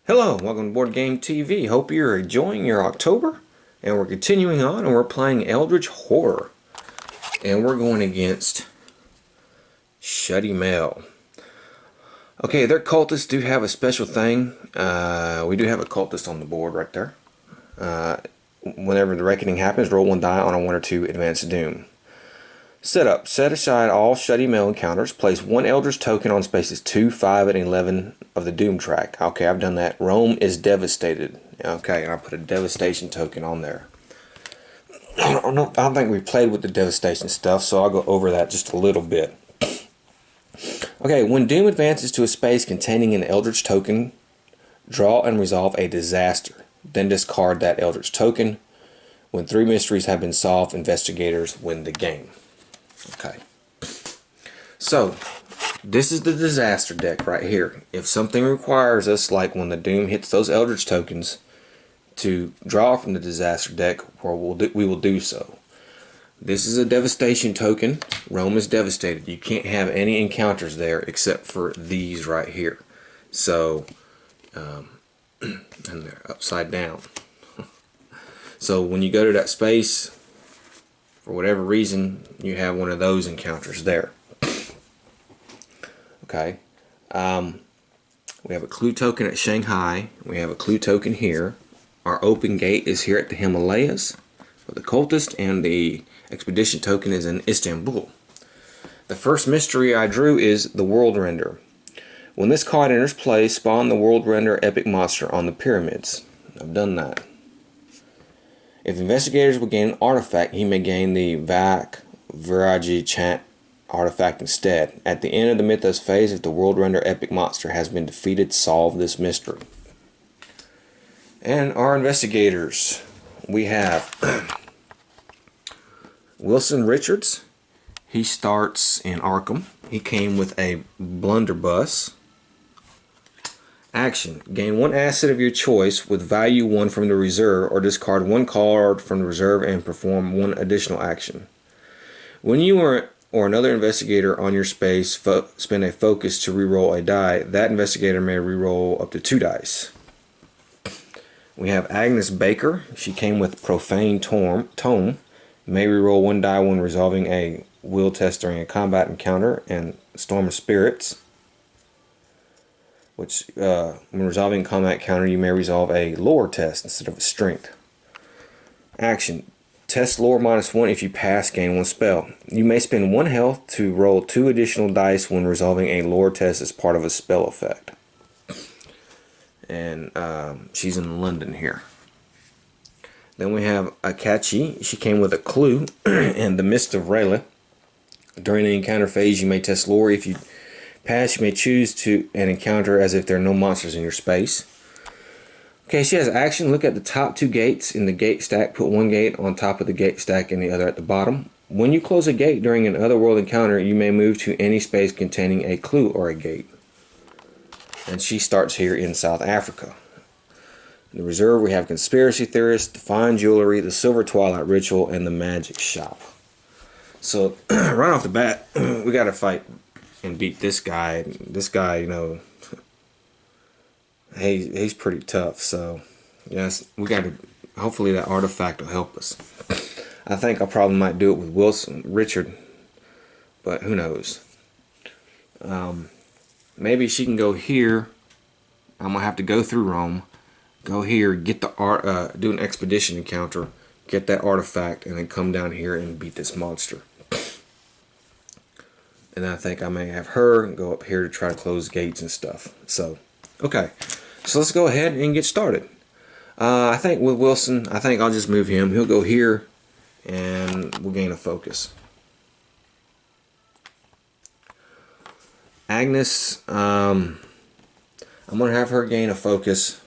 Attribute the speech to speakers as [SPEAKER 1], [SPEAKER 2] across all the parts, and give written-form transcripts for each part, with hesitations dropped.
[SPEAKER 1] Hello, welcome to Board Game TV. Hope you're enjoying your October. And we're continuing on and we're playing Eldritch Horror. And we're going against Shudde Mell. Okay, their cultists do have a special thing. We do have a cultist on the board right there. Whenever the reckoning happens, roll one die on a 1 or 2 advanced doom. Setup. Set aside all Shudde Mell encounters. Place one Eldritch token on spaces 2, 5, and 11 of the Doom track. Okay, I've done that. Rome is devastated. Okay, and I put a devastation token on there. I don't think we played with the devastation stuff, so I'll go over that just a little bit. Okay, when Doom advances to a space containing an Eldritch token, draw and resolve a disaster. Then discard that Eldritch token. When 3 mysteries have been solved, investigators win the game. Okay, so this is the disaster deck right here. If something requires us, like when the Doom hits those Eldritch tokens, to draw from the disaster deck, we will do so. This is a devastation token. Rome is devastated. You can't have any encounters there except for these right here. So, and they're upside down. So when you go to that space, for whatever reason, you have one of those encounters there. Okay. We have a clue token at Shanghai. We have a clue token here. Our open gate is here at the Himalayas for the cultist, and the expedition token is in Istanbul. The first mystery I drew is the World Render. When this card enters play, spawn the World Render epic monster on the pyramids. I've done that. If investigators will gain an artifact, he may gain the Vak Viraji Chant artifact instead. At the end of the Mythos phase, if the World Render epic monster has been defeated, solve this mystery. And our investigators, we have Wilson Richards. He starts in Arkham. He came with a blunderbuss. Action. Gain 1 asset of your choice with value 1 from the reserve, or discard 1 card from the reserve and perform 1 additional action. When you or another investigator on your space spend a focus to reroll a die, that investigator may reroll up to 2 dice. We have Agnes Baker. She came with Profane Tome. May reroll 1 die when resolving a will test during a combat encounter, and Storm of Spirits, which when resolving a combat encounter, you may resolve a lore test instead of a strength. Action. Test lore -1. If you pass, gain 1 spell. You may spend 1 health to roll 2 additional dice when resolving a lore test as part of a spell effect. And she's in London here. Then we have Akachi. She came with a clue and the Mist of Rayla. During the encounter phase, you may test lore. If you pass, you may choose to an encounter as if there are no monsters in your space. Okay, she has action. Look at the top 2 gates in the gate stack. Put 1 gate on top of the gate stack and the other at the bottom. When you close a gate during an otherworld encounter, you may move to any space containing a clue or a gate. And she starts here in South Africa. In the reserve, we have Conspiracy Theorist, the Fine Jewelry, the Silver Twilight Ritual, and the Magic Shop. So, right off the bat, we got to fight and beat this guy. This guy, you know, he's pretty tough. So, yes, we got to. Hopefully, that artifact will help us. I think I probably might do it with Richard, but who knows? Maybe she can go here. I'm gonna have to go through Rome, go here, get the do an expedition encounter, get that artifact, and then come down here and beat this monster. And I think I may have her go up here to try to close gates and stuff. So, okay. So let's go ahead and get started. I think with Wilson, I think I'll just move him. He'll go here, and we'll gain a focus. Agnes, I'm going to have her gain a focus,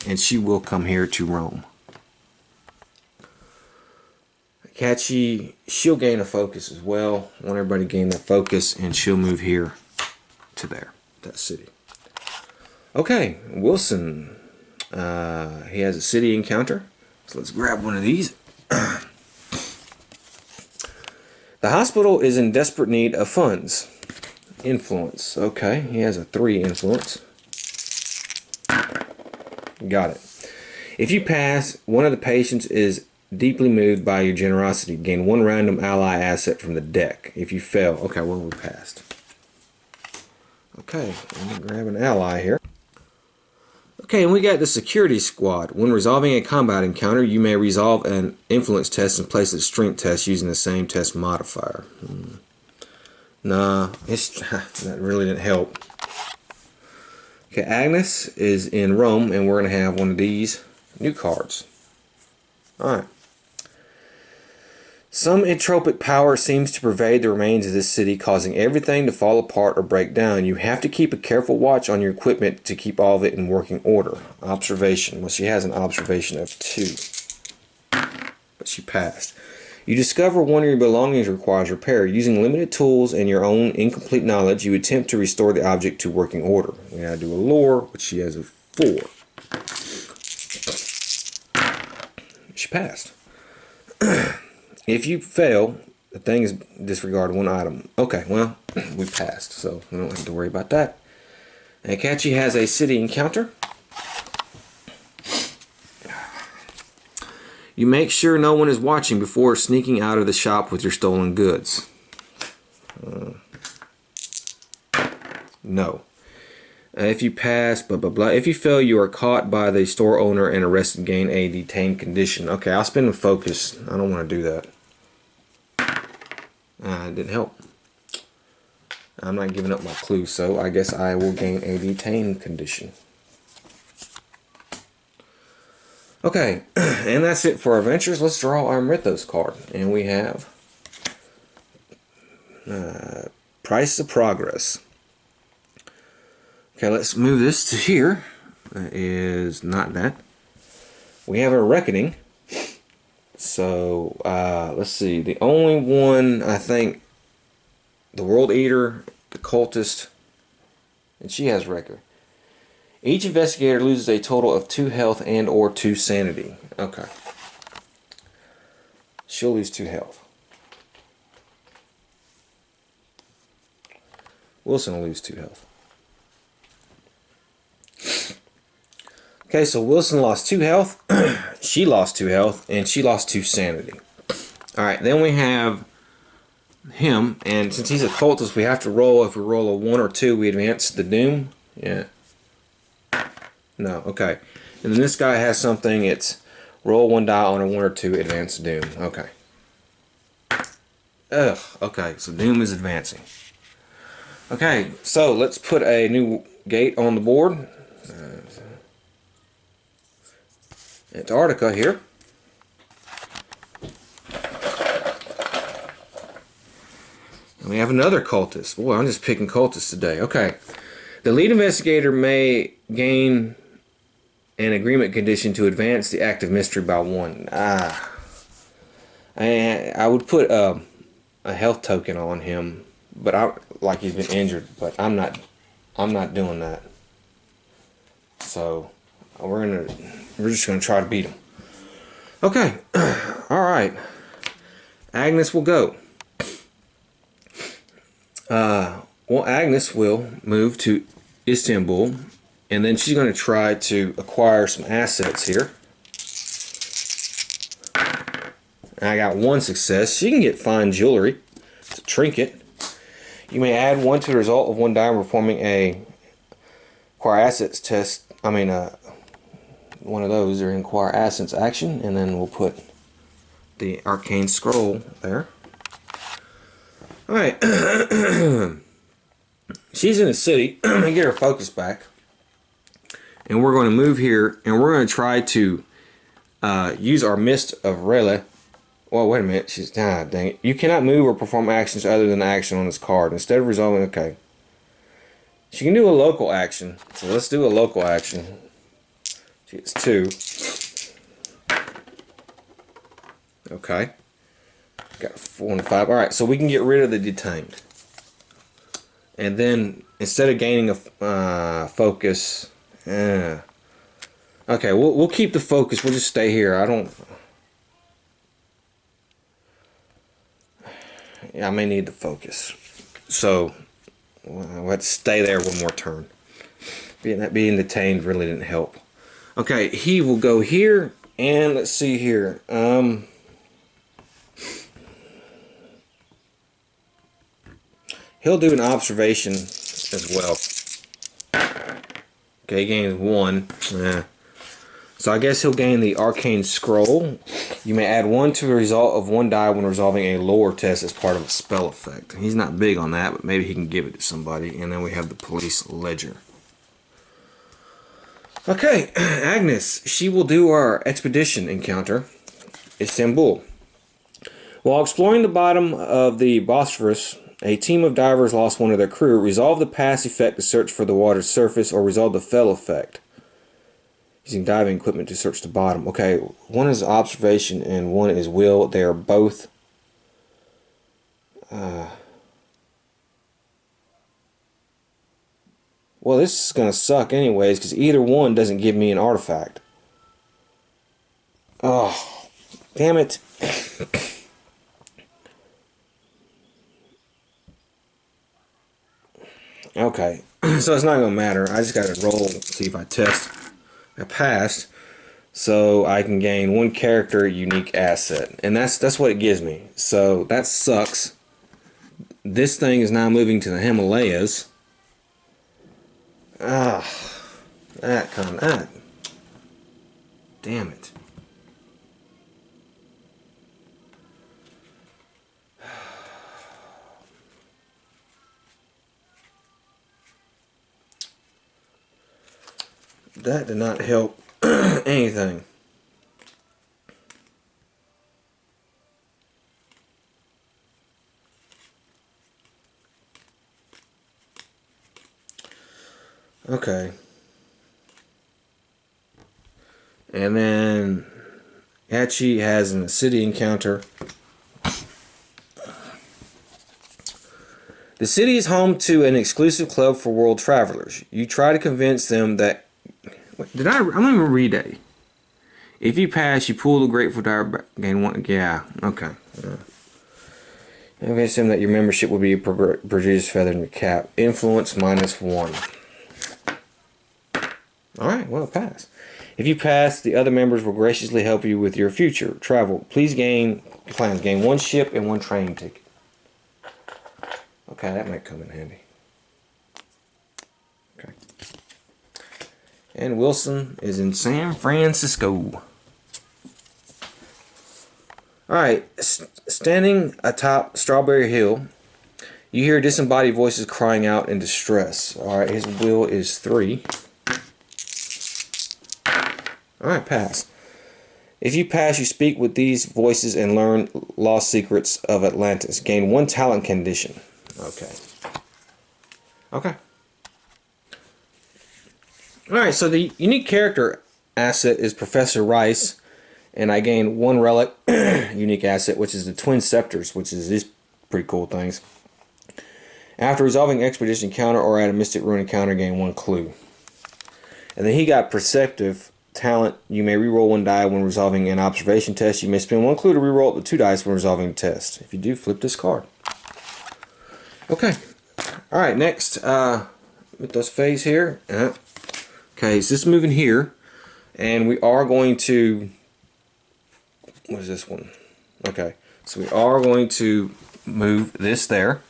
[SPEAKER 1] and she will come here to Rome. Kachi, she'll gain a focus as well. I want everybody to gain their focus, and she'll move here to there, that city. Okay, Wilson, he has a city encounter. So let's grab one of these. The hospital is in desperate need of funds. Influence. Okay, he has a 3 influence. Got it. If you pass, one of the patients is deeply moved by your generosity. Gain one random ally asset from the deck. If you fail, okay, well, we passed. Okay, let me grab an ally here. Okay, and we got the security squad. When resolving a combat encounter, you may resolve an influence test and place a strength test using the same test modifier. Nah, that really didn't help. Okay, Agnes is in Rome, and we're going to have one of these new cards. Alright. Some entropic power seems to pervade the remains of this city, causing everything to fall apart or break down. You have to keep a careful watch on your equipment to keep all of it in working order. Observation. Well, she has an observation of 2. But she passed. You discover one of your belongings requires repair. Using limited tools and your own incomplete knowledge, you attempt to restore the object to working order. We gotta do a lore, which she has a 4. She passed. If you fail, the thing is disregard one item. Okay, well, we passed, so we don't have to worry about that. And Catchy has a city encounter. You make sure no one is watching before sneaking out of the shop with your stolen goods. No. If you pass, blah, blah, blah. If you fail, you are caught by the store owner and arrested, gain a detained condition. Okay, I'll spend a focus. I don't want to do that. It didn't help. I'm not giving up my clue, so I guess I will gain a detained condition. Okay, and that's it for adventures. Let's draw our Mythos card. And we have Price of Progress. Okay, let's move this to here. That is not that. We have a Reckoning. So, let's see. The only one, I think, the World Eater, the Cultist, and she has Record. Each investigator loses a total of 2 health and or 2 sanity. Okay. She'll lose 2 health. Wilson will lose 2 health. Okay, so Wilson lost 2 health, she lost 2 health, and she lost 2 sanity. Alright, then we have him, and since he's a cultist, we have to roll. If we roll a 1 or 2, we advance the doom. Yeah. No, okay. And then this guy has something, it's roll 1 die on a 1 or 2, advance doom. Okay. Ugh, okay, so doom is advancing. Okay, so let's put a new gate on the board. Antarctica here. And we have another cultist. Boy, I'm just picking cultists today. Okay. The lead investigator may gain an agreement condition to advance the active mystery by 1. And I would put a health token on him, but like he's been injured, but I'm not doing that. So we're just gonna try to beat him. Okay. All right. Agnes will go. Well, Agnes will move to Istanbul, and then she's going to try to acquire some assets here. And I got 1 success. She can get fine jewelry. It's a trinket. You may add 1 to the result of 1 die performing a acquire assets test. I mean, one of those or inquire assets action, and then we'll put the arcane scroll there. All right. She's in the city. I'm gonna get her focus back, and we're going to move here, and we're going to try to use our Mist of Rele. Well, wait a minute. She's dang it. You cannot move or perform actions other than the action on this card. Instead of resolving, okay. She can do a local action, so let's do a local action. She gets 2. Okay. Got 4 and 5. Alright, so we can get rid of the detained. And then, instead of gaining a focus... Okay, we'll keep the focus. We'll just stay here. I may need the focus. So, we'll have to stay there 1 more turn. Being detained really didn't help. Okay, he will go here, and let's see here. He'll do an observation as well. Okay, he gains 1. Yeah. So I guess he'll gain the arcane scroll. You may add 1 to the result of 1 die when resolving a lore test as part of a spell effect. He's not big on that, but maybe he can give it to somebody. And then we have the police ledger. Okay, Agnes. She will do our expedition encounter. Istanbul. While exploring the bottom of the Bosphorus, a team of divers lost 1 of their crew. Resolve the pass effect to search for the water's surface, or resolve the fell effect using diving equipment to search the bottom. Okay, 1 is observation and 1 is will. They are both well, this is going to suck anyways, because either one doesn't give me an artifact. Oh, damn it. Okay, so it's not going to matter. I just got to roll, see if I test. I passed, so I can gain 1 character unique asset, and that's what it gives me. So that sucks. This thing is now moving to the Himalayas. Ah, that. Damn it. That did not help anything. Okay. And then Hachi has a city encounter. The city is home to an exclusive club for world travelers. You try to convince them that... Wait, I'm not even read that. If you pass, you pull the grateful diver gain 1. Yeah, okay. Convince them that your membership will be a prodigious feather in your cap. Influence -1. Alright, well, pass. If you pass, the other members will graciously help you with your future travel. Please gain 1 ship and 1 train ticket. Okay, that might come in handy. Okay. And Wilson is in San Francisco. Alright, standing atop Strawberry Hill, you hear disembodied voices crying out in distress. Alright, his will is 3. Alright, pass. If you pass, you speak with these voices and learn lost secrets of Atlantis. Gain 1 talent condition. Okay. Okay. Alright, so the unique character asset is Professor Rice, and I gain 1 relic unique asset, which is the Twin Scepters, which is these pretty cool things. After resolving expedition encounter or at a Mystic Ruin encounter, gain 1 clue. And then he got Perceptive talent. You may reroll 1 die when resolving an observation test. You may spend 1 clue to reroll up to 2 dice when resolving a test. If you do, flip this card. Okay. Alright, next. Mythos phase here. Okay, so this is moving here. And we are going to... What is this one? Okay, so we are going to move this there.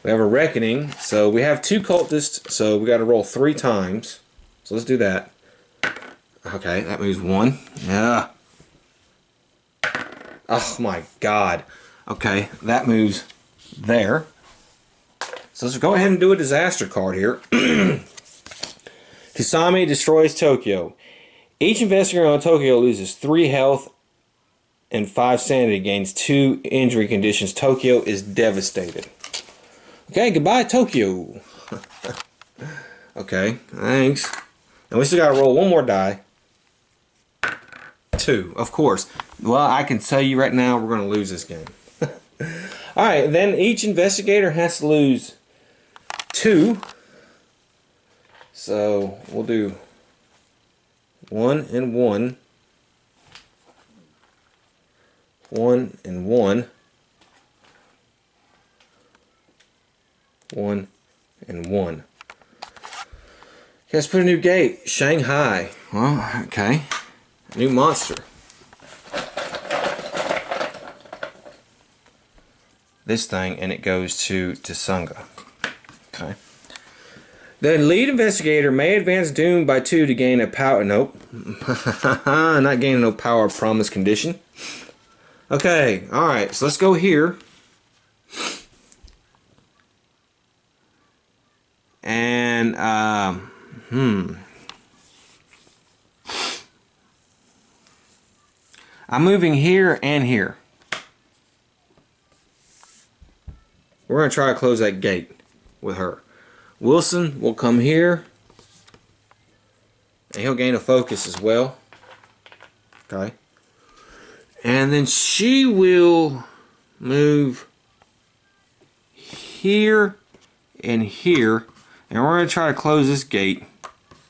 [SPEAKER 1] We have a Reckoning, so we have 2 cultists, so we got to roll 3 times. So let's do that. Okay, that moves 1. Yeah. Oh my god. Okay, that moves there. So let's go ahead and do a disaster card here. Kusami destroys Tokyo. Each investigator on Tokyo loses 3 health and 5 sanity, gains 2 injury conditions. Tokyo is devastated. Okay, goodbye Tokyo. Okay, thanks. And we still gotta roll 1 more die. 2, of course. Well, I can tell you right now we're gonna lose this game. Alright, then each investigator has to lose 2. So we'll do 1 and 1. 1 and 1. 1 and 1. let's put a new gate. Shanghai. Well, okay. New monster. This thing, and it goes to Tsunga. Okay. The lead investigator may advance Doom by 2 to gain a power. Nope. Not gaining no power promise condition. Okay. Alright. So let's go here. And, I'm moving here and here. We're going to try to close that gate with her. Wilson will come here. And he'll gain a focus as well. Okay. And then she will move here and here. And we're going to try to close this gate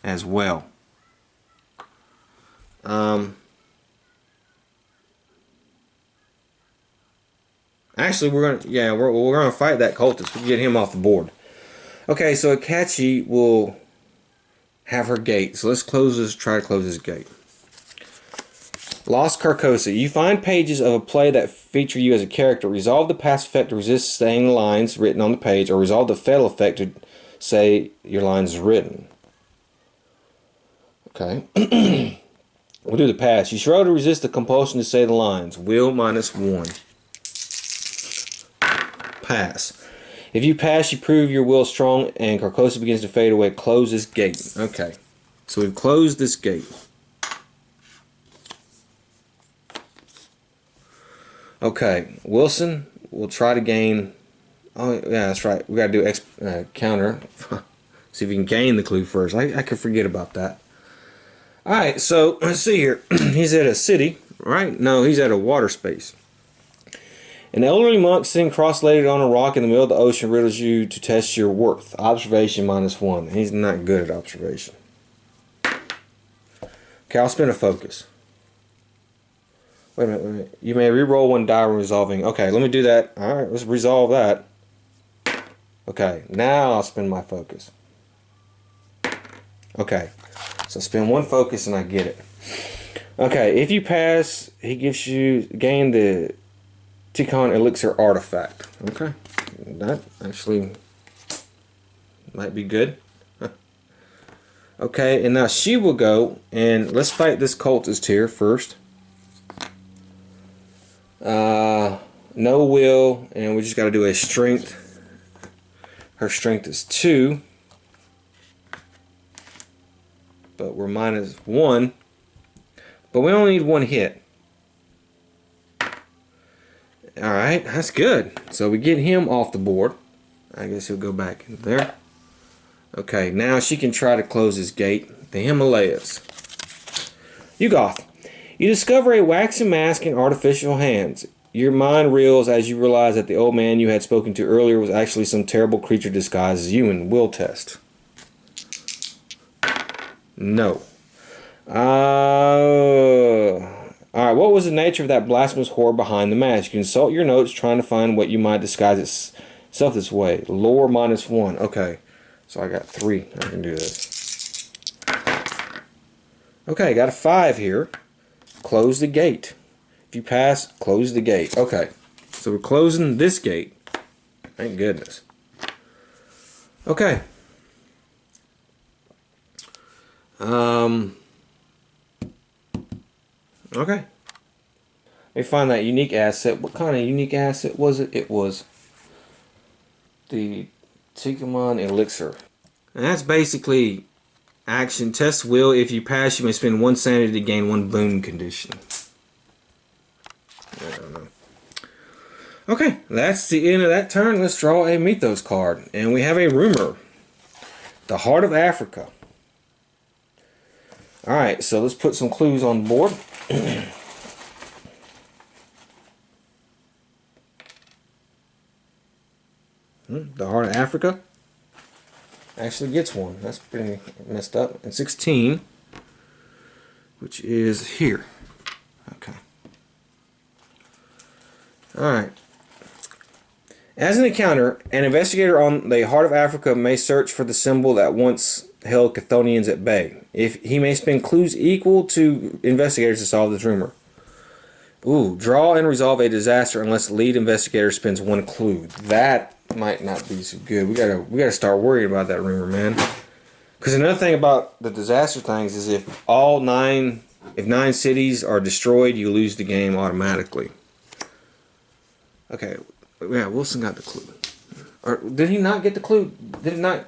[SPEAKER 1] as well. Actually, we're gonna fight that cultist. We can get him off the board. Okay, so Akachi will have her gate. So let's close this. Try to close this gate. Lost Carcosa. You find pages of a play that feature you as a character. Resolve the pass effect to resist saying the lines written on the page, or resolve the fail effect to say your lines written. Okay. We'll do the pass. You struggle to resist the compulsion to say the lines. Will -1. Pass. If you pass, you prove your will strong, and Carcosa begins to fade away. Close this gate. Okay. So we've closed this gate. Okay. Wilson will try to gain. Oh, yeah, that's right. We got to do counter. See if we can gain the clue first. I could forget about that. Alright, so let's see here. He's at a city, right? No, he's at a water space. An elderly monk sitting cross-legged on a rock in the middle of the ocean riddles you to test your worth. Observation -1. He's not good at observation. Okay, I'll spin a focus. Wait a minute. You may re-roll one die when resolving. Okay, let me do that. Alright, let's resolve that. Okay, now I'll spin my focus. Okay, so spin one focus and I get it. Okay, if you pass, he gives you gain the Ticon Elixir artifact. Okay, that actually might be good. Okay, and now she will go and let's fight this cultist here first. No will, and we just got to do a strength. Her strength is 2, but we're -1. But we only need 1 hit. Alright, that's good. So we get him off the board. I guess he'll go back in there. Okay, now she can try to close his gate. The Himalayas. Yugoth. You discover a waxen mask and artificial hands. Your mind reels as you realize that the old man you had spoken to earlier was actually some terrible creature disguised as you in will test. No. Alright, what was the nature of that blasphemous horror behind the mask? You consult your notes trying to find what you might disguise itself this way. Lore -1. Okay, so I got 3. I can do this. Okay, got a 5 here. Close the gate. If you pass, close the gate. Okay, so we're closing this gate. Thank goodness. Okay. Okay. Let me find that unique asset. What kind of unique asset was it? It was the Ticon Elixir. And that's basically action. Test will. If you pass, you may spend 1 sanity to gain 1 boon condition. I don't know. Okay, that's the end of that turn. Let's draw a Mythos card. And we have a rumor. The Heart of Africa. Alright, so let's put some clues on the board. The Heart of Africa actually gets one. That's pretty messed up. And 16, which is here. Okay. Alright. As an encounter, an investigator on the Heart of Africa may search for the symbol that once held Chthonians at bay. If he may spend clues equal to investigators to solve this rumor. Ooh, draw and resolve a disaster unless the lead investigator spends one clue. That might not be so good. We gotta start worrying about that rumor, man. Because another thing about the disaster things is if nine cities are destroyed, you lose the game automatically. Okay, yeah, Wilson got the clue. Or did he not get the clue? Did it not?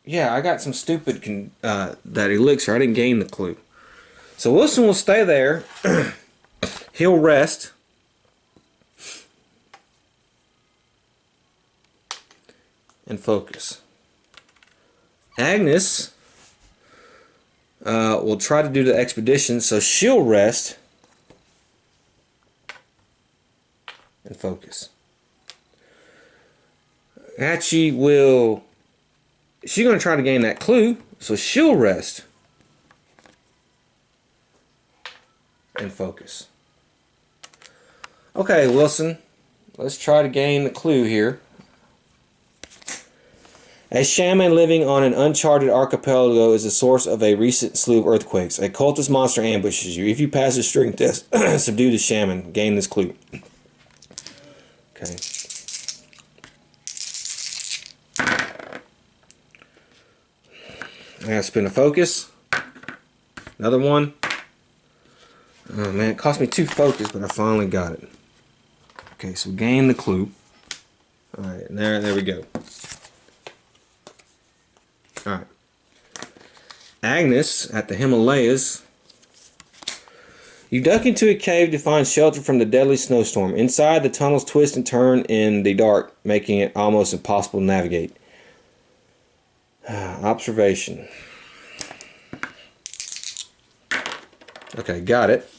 [SPEAKER 1] Yeah, I got some stupid that elixir. I didn't gain the clue. So Wilson will stay there. He'll rest. And focus. Agnes will try to do the expedition, so she'll rest and focus. Hatchie will... She's going to try to gain that clue, so she'll rest and focus. Okay, Wilson, let's try to gain the clue here. A shaman living on an uncharted archipelago is the source of a recent slew of earthquakes. A cultist monster ambushes you. If you pass a strength test, subdue the shaman. Gain this clue. Okay. I gotta spin a focus. Another one. Oh man, it cost me 2 focus, but I finally got it. Okay, so gain the clue. Alright, there we go. Alright. Agnes at the Himalayas. You duck into a cave to find shelter from the deadly snowstorm. Inside, the tunnels twist and turn in the dark, making it almost impossible to navigate. Observation. Okay, got it.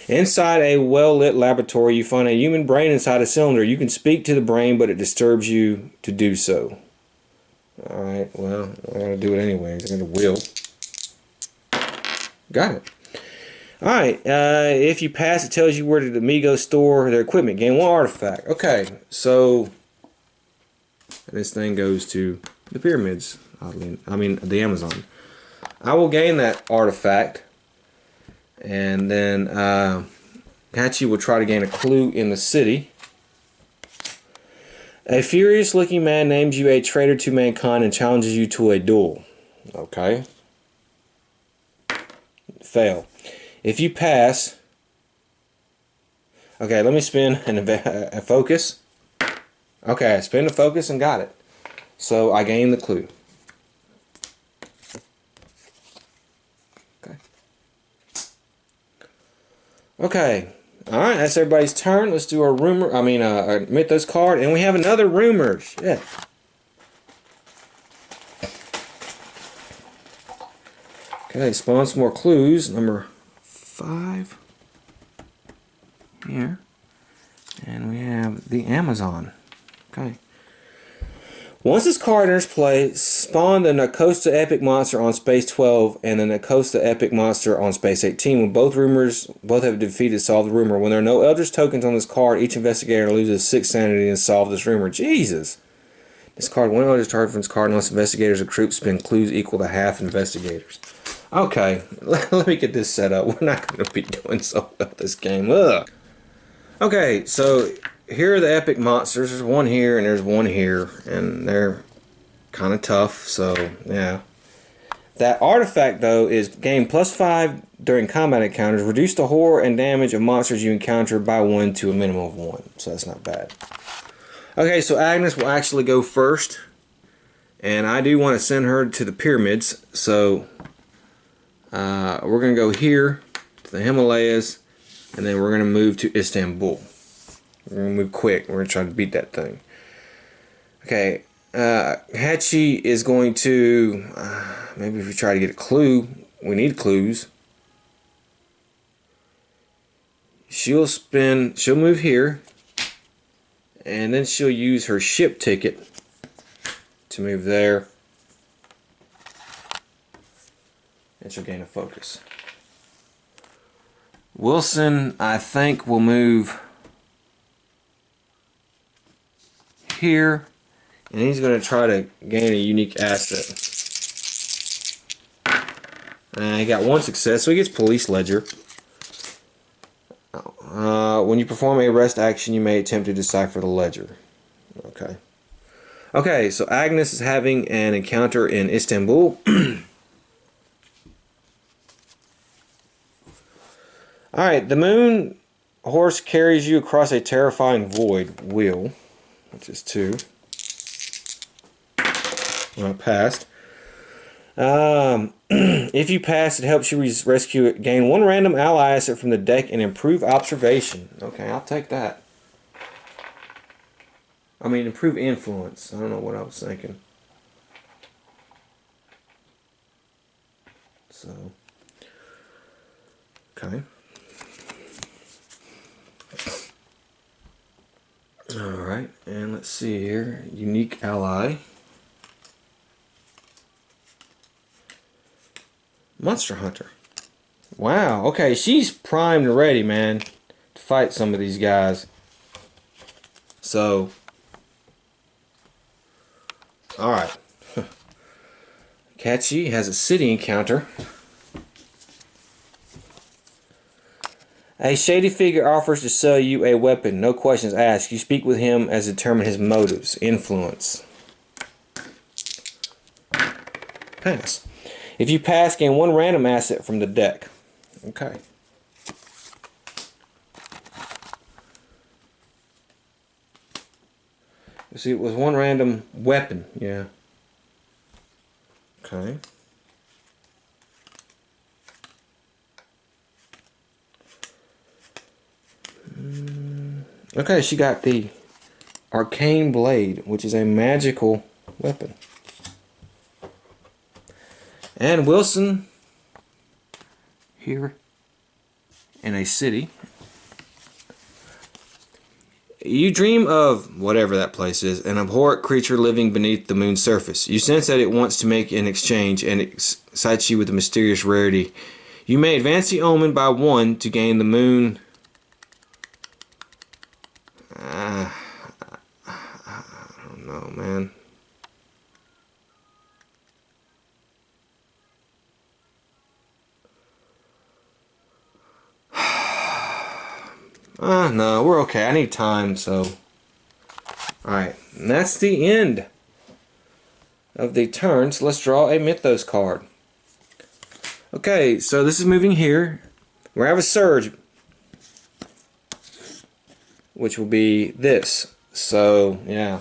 [SPEAKER 1] Inside a well-lit laboratory, you find a human brain inside a cylinder. You can speak to the brain, but it disturbs you to do so. Alright, well, I'm going to do it anyways. I'm going to will. Got it. Alright, if you pass, it tells you where the amigos store their equipment. Gain 1 artifact. Okay, so this thing goes to the pyramids. I mean, the Amazon. I will gain that artifact. And then Hachi will try to gain a clue in the city. A furious looking man names you a traitor to mankind and challenges you to a duel. Okay. Fail. If you pass... Okay, let me spin a focus. Okay, I spin the focus and got it. So I gained the clue. Okay. Okay. Alright, that's everybody's turn. Let's do our rumor, our mythos card, and we have another rumor. Shit. Okay, spawn some more clues. Number 5 here. And we have the Amazon. Okay. Once this card enters play, spawn the Nakosta Epic Monster on Space 12 and the Nakosta Epic Monster on Space 18. When both have defeated, solve the rumor. When there are no Eldritch tokens on this card, each investigator loses 6 sanity and solve this rumor. Jesus! Discard 1 Eldritch target from this card unless investigators or troops spend clues equal to half investigators. Okay, let me get this set up. We're not going to be doing so well this game. Ugh. Okay, so here are the epic monsters. There's one here and there's one here, and they're kind of tough, so yeah. That artifact, though, is gain +5 during combat encounters. Reduce the horror and damage of monsters you encounter by 1 to a minimum of 1, so that's not bad. Okay, so Agnes will actually go first, and I do want to send her to the pyramids, so we're going to go here to the Himalayas, and then we're going to move to Istanbul. We're going to move quick. We're going to try to beat that thing. Okay, Hachi is going to, maybe if we try to get a clue, we need clues. She'll move here, and then she'll use her ship ticket to move there. And she'll gain a focus. Wilson, I think, will move here, and he's going to try to gain a unique asset. And he got one success, so he gets Police Ledger. When you perform a rest action, you may attempt to decipher the ledger. Okay. Okay, so Agnes is having an encounter in Istanbul. Alright, the moon horse carries you across a terrifying void wheel, which is 2. Well, I passed. If you pass, it helps you rescue it. Gain 1 random ally asset from the deck and improve observation. Okay, I'll take that. I mean, improve influence. I don't know what I was thinking. So, okay. Alright, and let's see here. Unique ally. Monster Hunter. Wow, okay, she's primed and ready, man, to fight some of these guys. So, alright. Catchy has a city encounter. A shady figure offers to sell you a weapon. No questions asked. You speak with him as determine his motives. Influence. Pass. If you pass, gain 1 random asset from the deck. Okay. See, it was 1 random weapon. Yeah. Okay. Okay, she got the Arcane Blade, which is a magical weapon. And Wilson, here in a city. You dream of whatever that place is, an abhorrent creature living beneath the moon's surface. You sense that it wants to make an exchange and excites you with a mysterious rarity. You may advance the omen by 1 to gain the moon. I don't know, man. No, we're okay. I need time, so. Alright, and that's the end of the turn. So let's draw a Mythos card. Okay, so this is moving here. We have a surge, which will be this. So, yeah.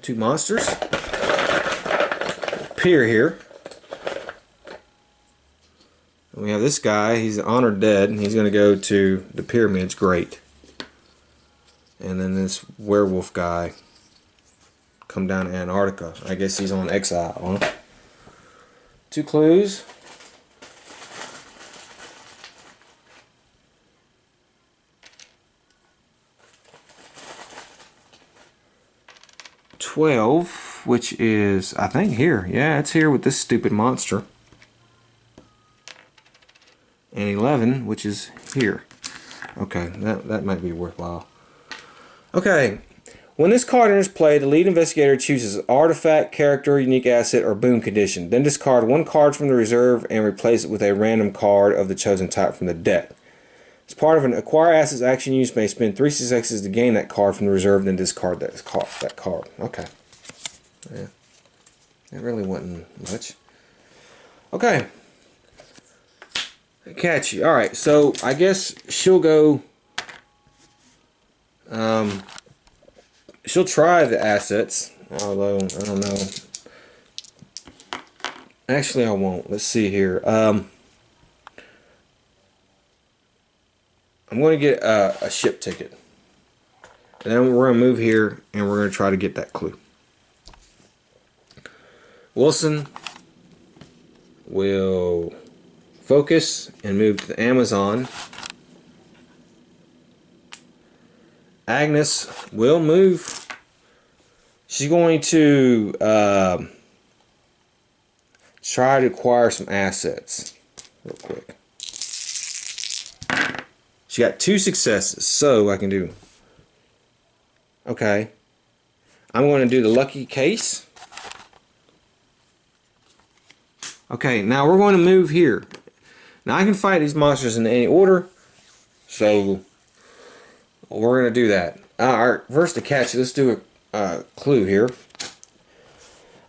[SPEAKER 1] 2 monsters appear here. We have this guy, he's honored dead, and he's going to go to the pyramids, great. And then this werewolf guy come down to Antarctica. I guess he's on exile, huh? 2 clues. $12, which is, I think, here. Yeah, it's here with this stupid monster. And 11, which is here. Okay, that might be worthwhile. Okay, when this card enters play, the lead investigator chooses artifact, character, unique asset, or boon condition. Then discard 1 card from the reserve and replace it with a random card of the chosen type from the deck. As part of an acquire assets action, you may spend 3 successes to gain that card from the reserve, then discard that card. Okay. Yeah. It really wasn't much. Okay. Catchy. Alright, so I guess she'll go. She'll try the assets, although I don't know. Actually, I won't. Let's see here. I'm going to get a ship ticket, and then we're going to move here, and we're going to try to get that clue. Wilson will focus and move to the Amazon. Agnes will move. She's going to try to acquire some assets real quick. She She got 2 successes, so I can do... Okay. I'm going to do the lucky case. Okay, now we're going to move here. Now I can fight these monsters in any order, so we're going to do that. Alright, first to catch it, let's do a clue here.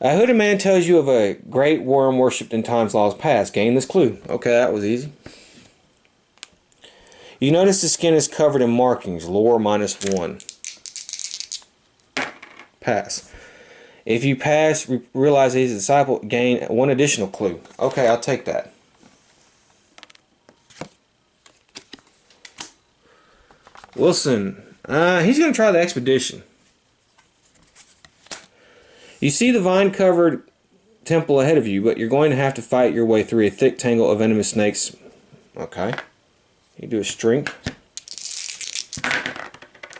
[SPEAKER 1] A hooded man tells you of a great worm worshipped in times lost past. Gain this clue. Okay, that was easy. You notice the skin is covered in markings. Lore -1. Pass. If you pass, realize he's a disciple, gain 1 additional clue. Okay, I'll take that. Wilson. He's going to try the expedition. You see the vine-covered temple ahead of you, but you're going to have to fight your way through a thick tangle of venomous snakes. Okay. You do a strength.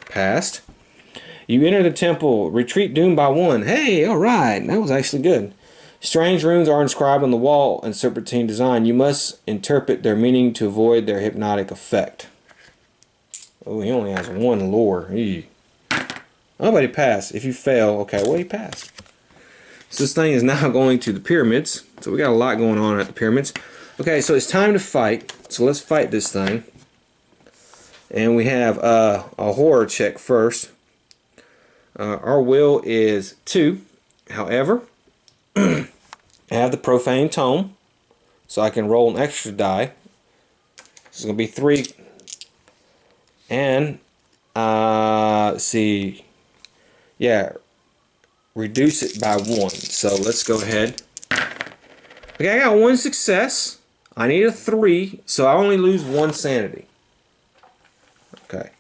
[SPEAKER 1] Passed. You enter the temple. Retreat doomed by 1. Hey, alright. That was actually good. Strange runes are inscribed on the wall in serpentine design. You must interpret their meaning to avoid their hypnotic effect. Oh, he only has 1 lore. Eee. Oh, but he passed. If you fail, okay, well, he passed. So this thing is now going to the pyramids. So we got a lot going on at the pyramids. Okay, so it's time to fight. So let's fight this thing. And we have a horror check first. Our will is 2. However, I have the profane tome, so I can roll an extra die. This is going to be 3. And, let's see, yeah, reduce it by 1. So let's go ahead. Okay, I got 1 success. I need a 3, so I only lose 1 sanity. Okay.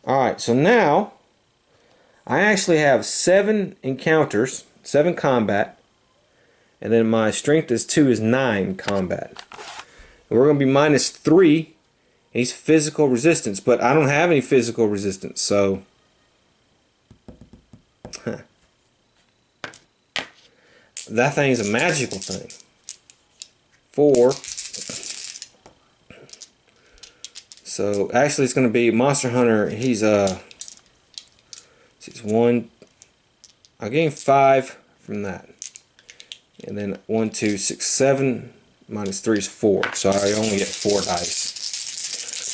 [SPEAKER 1] Alright, so now I actually have 7 encounters, 7 combat, and then my strength is 2 is 9 combat. And we're going to be -3. He's physical resistance, but I don't have any physical resistance, so that thing's a magical thing. 4. So actually it's going to be Monster Hunter. He's 1. I gain 5 from that. And then 1, 2, 6, 7 -3 is 4. So I only get 4 dice.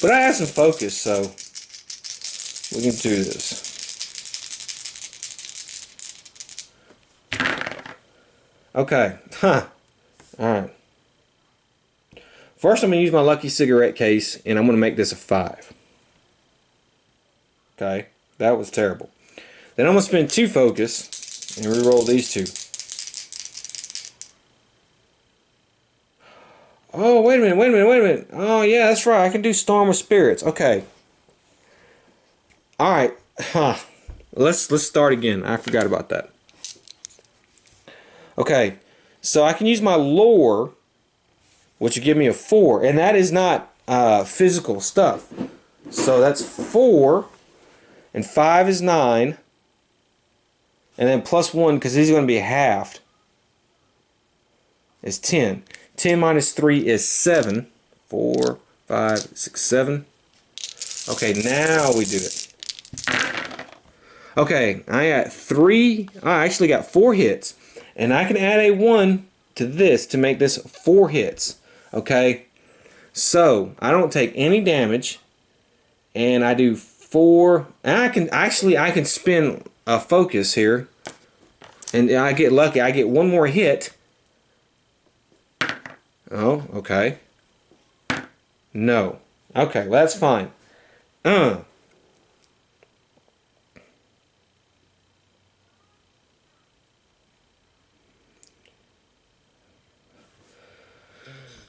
[SPEAKER 1] But I have some focus, so we can do this. Okay. Alright. First I'm going to use my lucky cigarette case, and I'm going to make this a 5. Okay. That was terrible. Then I'm going to spend 2 focus and reroll these 2. Oh, wait a minute. Oh, yeah, that's right. I can do Storm of Spirits. Okay. Alright. Let's start again. I forgot about that. Okay. So I can use my lore, which will give me a 4. And that is not physical stuff. So that's 4. And 5 is 9. And then +1, because these are going to be halved, is 10. 10 -3 is 7. 4, 5, 6, 7. Okay, now we do it. Okay, I got 3. I actually got 4 hits. And I can add a 1 to this to make this 4 hits. Okay? So, I don't take any damage. And I do 4. And I can spin a focus here. And I get lucky. I get 1 more hit. Oh, okay. No. Okay, well, that's fine.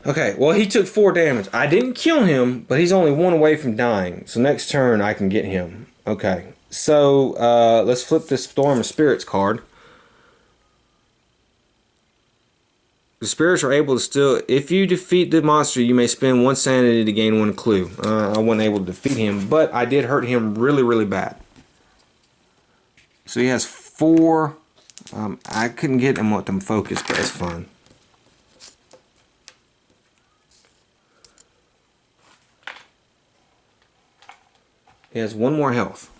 [SPEAKER 1] Okay, well, he took 4 damage. I didn't kill him, but he's only 1 away from dying. So next turn, I can get him. Okay, so let's flip this Storm of Spirits card. The spirits are able to still... If you defeat the monster, you may spend 1 sanity to gain 1 clue. I wasn't able to defeat him, but I did hurt him really, really bad. So he has 4. I couldn't get him with them focus, but that's fine. He has 1 more health.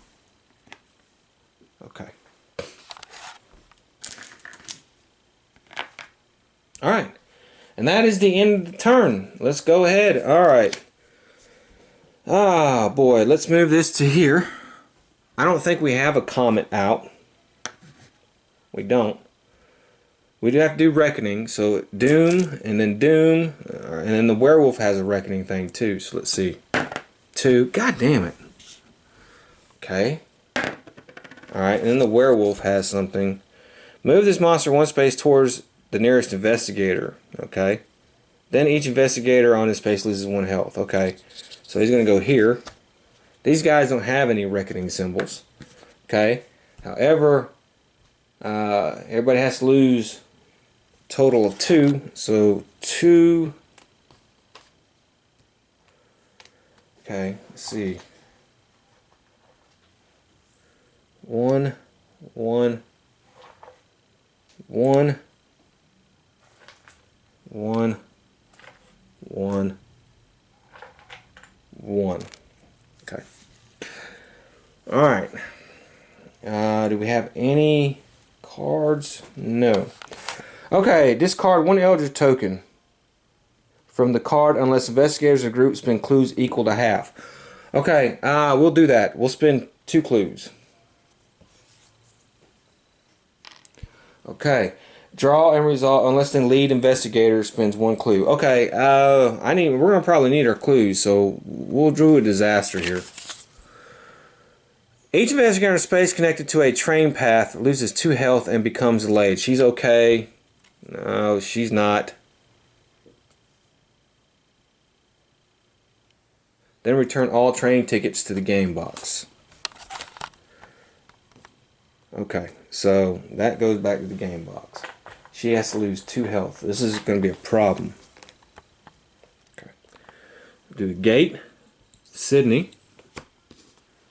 [SPEAKER 1] Okay. Alright. And that is the end of the turn. Let's go ahead. Alright. Ah, boy. Let's move this to here. I don't think we have a comet out. We don't. We do have to do reckoning. So doom, and then doom. And then the werewolf has a reckoning thing too. So let's see. 2. God damn it. Okay. Alright, and then the werewolf has something. Move this monster 1 space towards the nearest investigator. Okay. Then each investigator on his space loses 1 health. Okay. So he's going to go here. These guys don't have any reckoning symbols. Okay. However, everybody has to lose a total of 2. So 2. Okay. Let's see. 1, 1, 1, 1, 1, 1. Okay. Alright. Do we have any cards? No. Okay, discard 1 eldritch token from the card unless investigators or groups spend clues equal to half. Okay, we'll do that. We'll spend 2 clues. Okay. Draw and resolve unless the lead investigator spends 1 clue. Okay, we're gonna probably need our clues, so we'll do a disaster here. Each investigator in space connected to a train path loses 2 health and becomes delayed. She's okay. No, she's not. Then return all train tickets to the game box. Okay, so that goes back to the game box. She has to lose 2 health. This is going to be a problem. Okay. Do the gate. Sydney.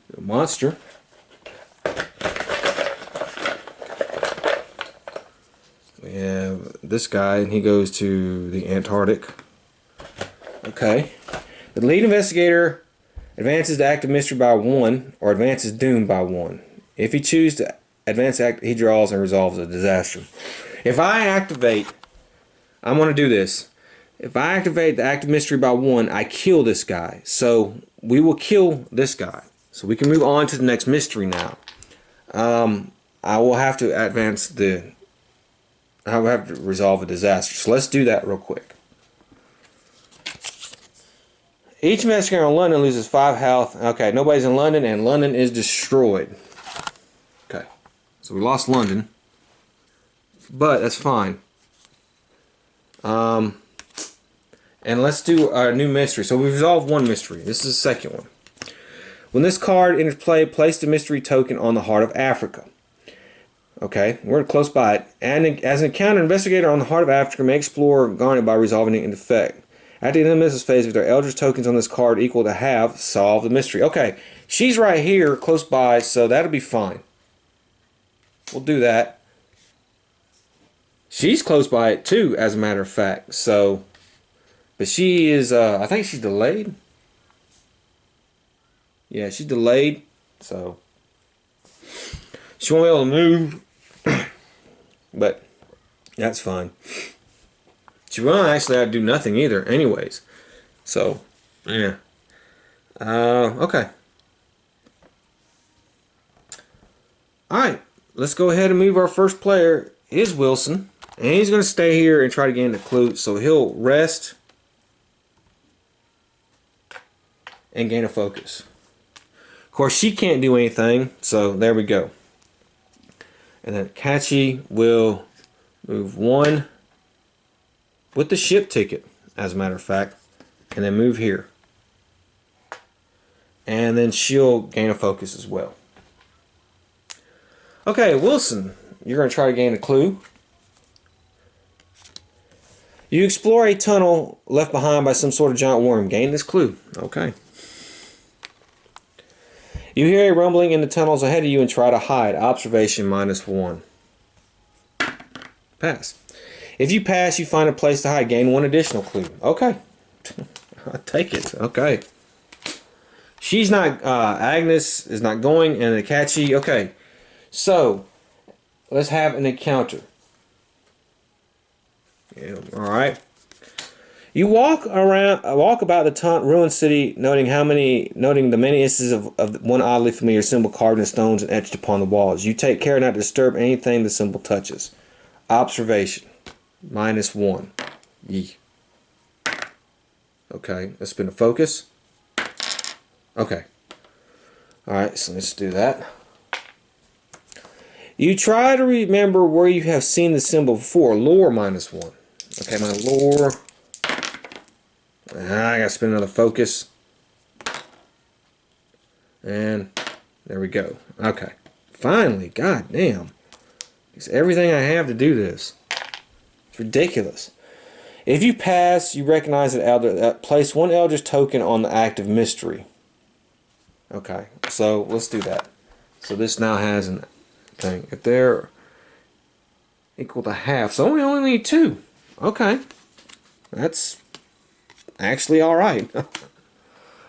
[SPEAKER 1] The monster. We have this guy, and he goes to the Antarctic. Okay. The lead investigator advances the active mystery by 1, or advances doom by 1. If he chooses to advance act, he draws and resolves a disaster. If I activate, I'm going to do this. If I activate the active mystery by 1, I kill this guy. So we will kill this guy. So we can move on to the next mystery now. I will have to advance the... I will have to resolve a disaster. So let's do that real quick. Each investigator in London loses 5 health. Okay, nobody's in London, and London is destroyed. Okay, so we lost London. But that's fine. And let's do our new mystery. So we've resolved 1 mystery. This is the second one. When this card enters play, place the mystery token on the Heart of Africa. Okay, we're close by it. And as an encounter, investigator on the Heart of Africa may explore Garnet by resolving it in effect. At the end of this phase, if there are eldritch tokens on this card equal to half, solve the mystery. Okay, she's right here, close by, so that'll be fine. We'll do that. She's close by it too, as a matter of fact. So, but she is, I think she's delayed. Yeah, she's delayed. So, she won't be able to move. But, that's fine. She won't actually have to do nothing either, anyways. So, yeah. Okay. Alright, let's go ahead and move our first player. Is Wilson. And he's going to stay here and try to gain the clue. So he'll rest and gain a focus. Of course, she can't do anything. So there we go. And then Kachi will move 1 with the ship ticket, as a matter of fact. And then move here. And then she'll gain a focus as well. Okay, Wilson. You're going to try to gain a clue. You explore a tunnel left behind by some sort of giant worm. Gain this clue. Okay. You hear a rumbling in the tunnels ahead of you and try to hide. Observation -1. Pass. If you pass, you find a place to hide. Gain 1 additional clue. Okay. I'll take it. Okay. She's not, Agnes is not going, and Akachi, okay. So, let's have an encounter. Yeah, alright. You walk about the ruined city, noting the many instances of one oddly familiar symbol carved in stones and etched upon the walls. You take care not to disturb anything the symbol touches. Observation, -1. Yee. Okay, let's spin a focus. Okay. Alright, so let's do that. You try to remember where you have seen the symbol before. Lore, -1. Okay, my lore. I gotta spin another focus. And there we go. Okay. Finally, god damn. It's everything I have to do this. It's ridiculous. If you pass, you recognize that place one Eldritch token on the active mystery. Okay, so let's do that. So this now has an thing. If they're equal to half, so we only need 2. Okay. That's actually alright.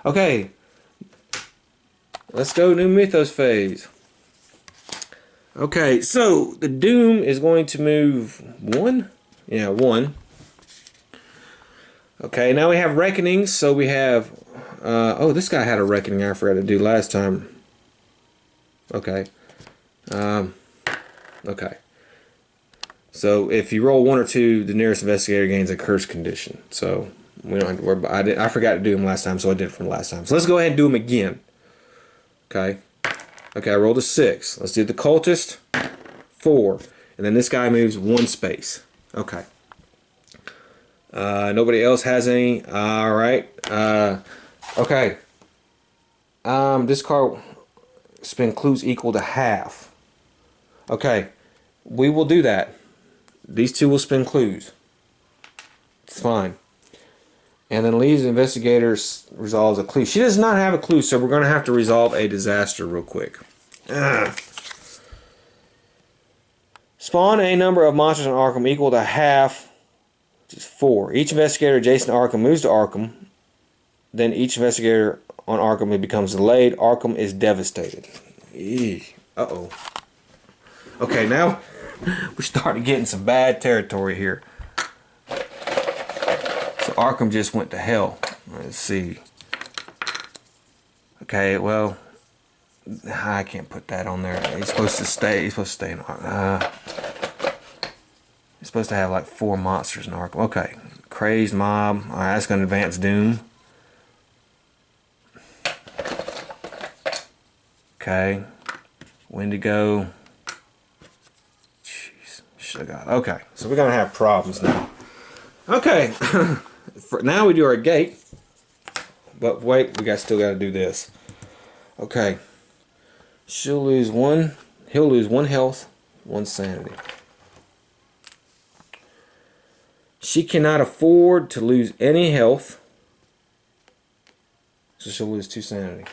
[SPEAKER 1] Okay. Let's go new Mythos phase. Okay, so the Doom is going to move 1. Yeah, 1. Okay, now we have Reckonings, so we have... oh, this guy had a Reckoning I forgot to do last time. Okay. Okay. So if you roll 1 or 2, the nearest investigator gains a curse condition. So we don't have to worry about it. I forgot to do them last time, so I did it from last time. So let's go ahead and do them again. Okay. Okay, I rolled a 6. Let's do the cultist. 4. And then this guy moves 1 space. Okay. Nobody else has any. Alright. Okay. This card spin clues equal to half. Okay. We will do that. These 2 will spin clues. It's fine. And then leaves investigators resolves a clue. She does not have a clue, so we're going to have to resolve a disaster real quick. Spawn a number of monsters in Arkham equal to half, which is 4. Each investigator adjacent to Arkham moves to Arkham. Then each investigator on Arkham becomes delayed. Arkham is devastated. Uh-oh. Okay, now we're starting getting some bad territory here. So Arkham just went to hell. Let's see. Okay, well, I can't put that on there. He's supposed to stay. He's supposed to stay in Arkham. He's supposed to have like 4 monsters in Arkham. Okay, crazed mob. All right, that's going to advance Doom. Okay, Wendigo. Jeez, should have got. Okay, so we're gonna have problems now. Okay, now we do our gate. But wait, still got to do this. Okay, she'll lose 1. He'll lose 1 health, 1 sanity. She cannot afford to lose any health, so she'll lose 2 sanity.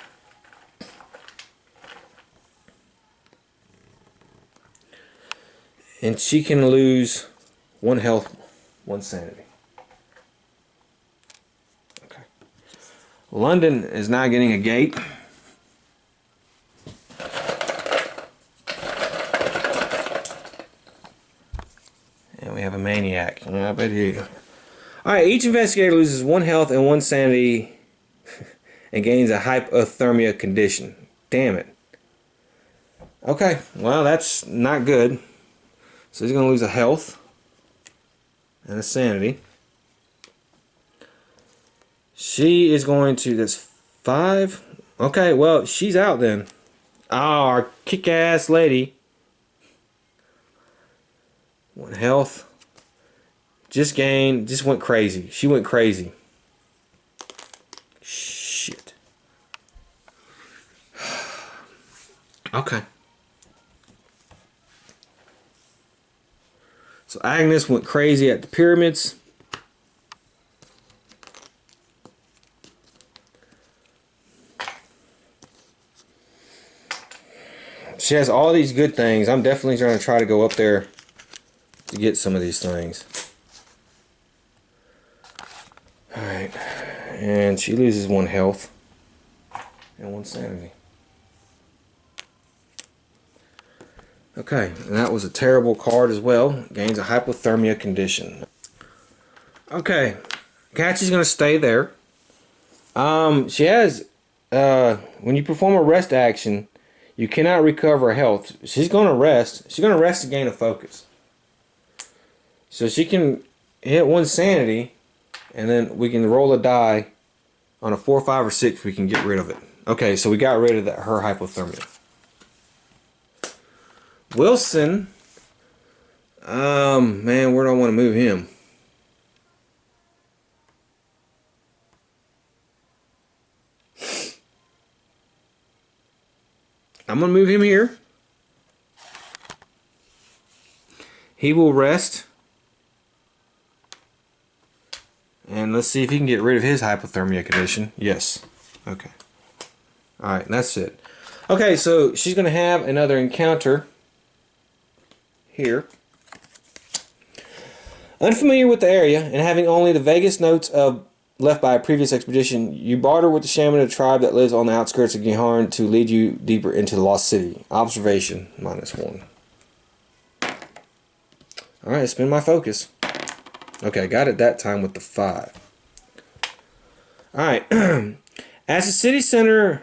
[SPEAKER 1] And she can lose 1 health, 1 sanity. Okay. London is now getting a gate. And we have a maniac. I bet he... Alright, each investigator loses 1 health and 1 sanity and gains a hypothermia condition. Damn it. Okay, well that's not good. So he's going to lose a health and a sanity. She is going to, that's 5. Okay, well, she's out then. Oh, our kick-ass lady. 1 health. Just went crazy. She went crazy. Shit. Okay. So Agnes went crazy at the pyramids. She has all these good things. I'm definitely going to try to go up there to get some of these things. Alright. And she loses 1 health. and 1 sanity. Okay, and that was a terrible card as well. Gains a hypothermia condition. Okay, Catchy's going to stay there. She has, when you perform a rest action, you cannot recover health. She's going to rest. She's going to rest to gain a focus. So she can hit 1 sanity, and then we can roll a die. On a 4, 5, or 6, we can get rid of it. Okay, so we got rid of her hypothermia. Wilson, man, where do I want to move him? I'm going to move him here. He will rest. And let's see if he can get rid of his hypothermia condition. Yes. Okay. Alright, that's it. Okay, so she's going to have another encounter here. Unfamiliar with the area and having only the vaguest notes of left by a previous expedition, you barter with the shaman of the tribe that lives on the outskirts of Gihorn to lead you deeper into the lost city. Observation, -1. Alright, spin my focus. Okay, got it that time with the 5. Alright. At the city center,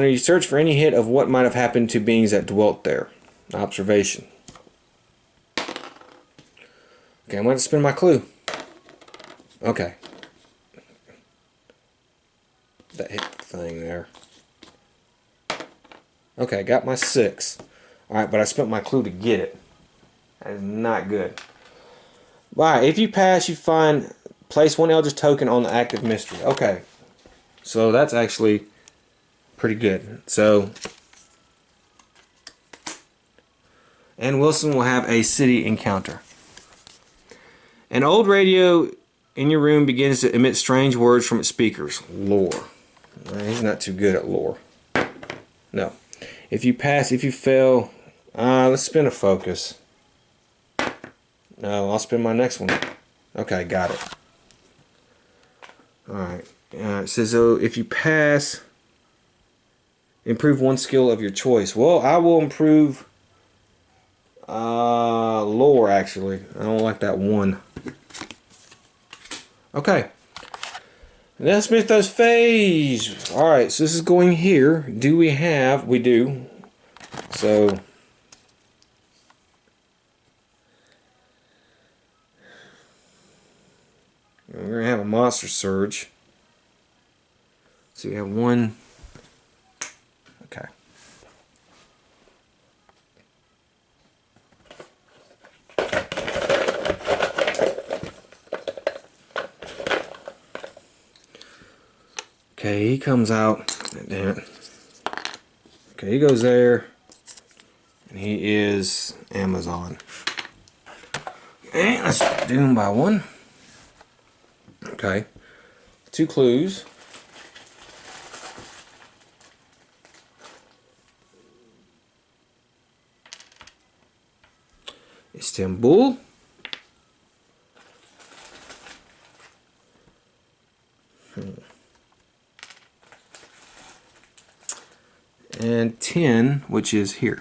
[SPEAKER 1] you search for any hint of what might have happened to beings that dwelt there. Observation. Okay, I'm going to spin my clue. Okay. That hit the thing there. Okay, got my 6. Alright, but I spent my clue to get it. That is not good. Alright, if you pass, you place 1 eldritch token on the active mystery. Okay. So that's actually pretty good. So, and Wilson will have a city encounter. An old radio in your room begins to emit strange words from its speakers. Lore. He's not too good at lore. No. If you pass, if you fail, let's spin a focus. No, I'll spin my next one. Okay, got it. Alright. It says, if you pass, improve 1 skill of your choice. Well, I will improve lore, actually. I don't like that 1. Okay. Let's miss those phase. Alright, so this is going here. Do we have? We do. So, we're going to have a monster surge. So we have 1. Okay. Okay, he comes out. Damn it. Okay, he goes there. And he is Amazon. Okay, let's do him by 1. Okay. 2 clues. Istanbul. And 10, which is here.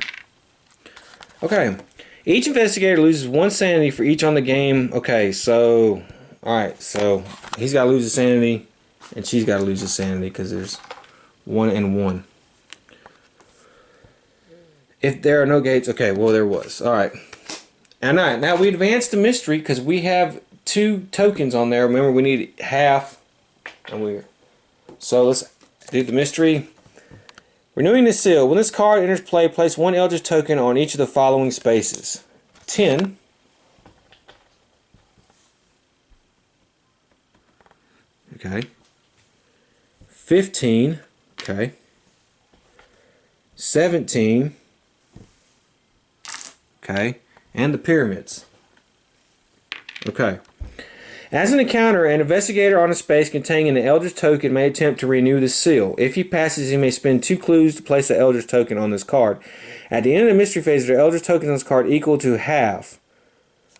[SPEAKER 1] Okay. Each investigator loses 1 sanity for each on the game. Okay, so, alright, so he's got to lose a sanity, and she's got to lose a sanity because there's 1 and 1. If there are no gates, okay, well, there was. Alright. And now we advance the mystery because we have 2 tokens on there. Remember, we need half. So let's do the mystery. Renewing the seal. When this card enters play, place 1 eldritch token on each of the following spaces. 10. Okay. 15. Okay. 17. Okay. And the pyramids. Okay. As an encounter, an investigator on a space containing an eldritch token may attempt to renew the seal. If he passes, he may spend 2 clues to place the eldritch token on this card. At the end of the mystery phase, the eldritch token on this card equal to half.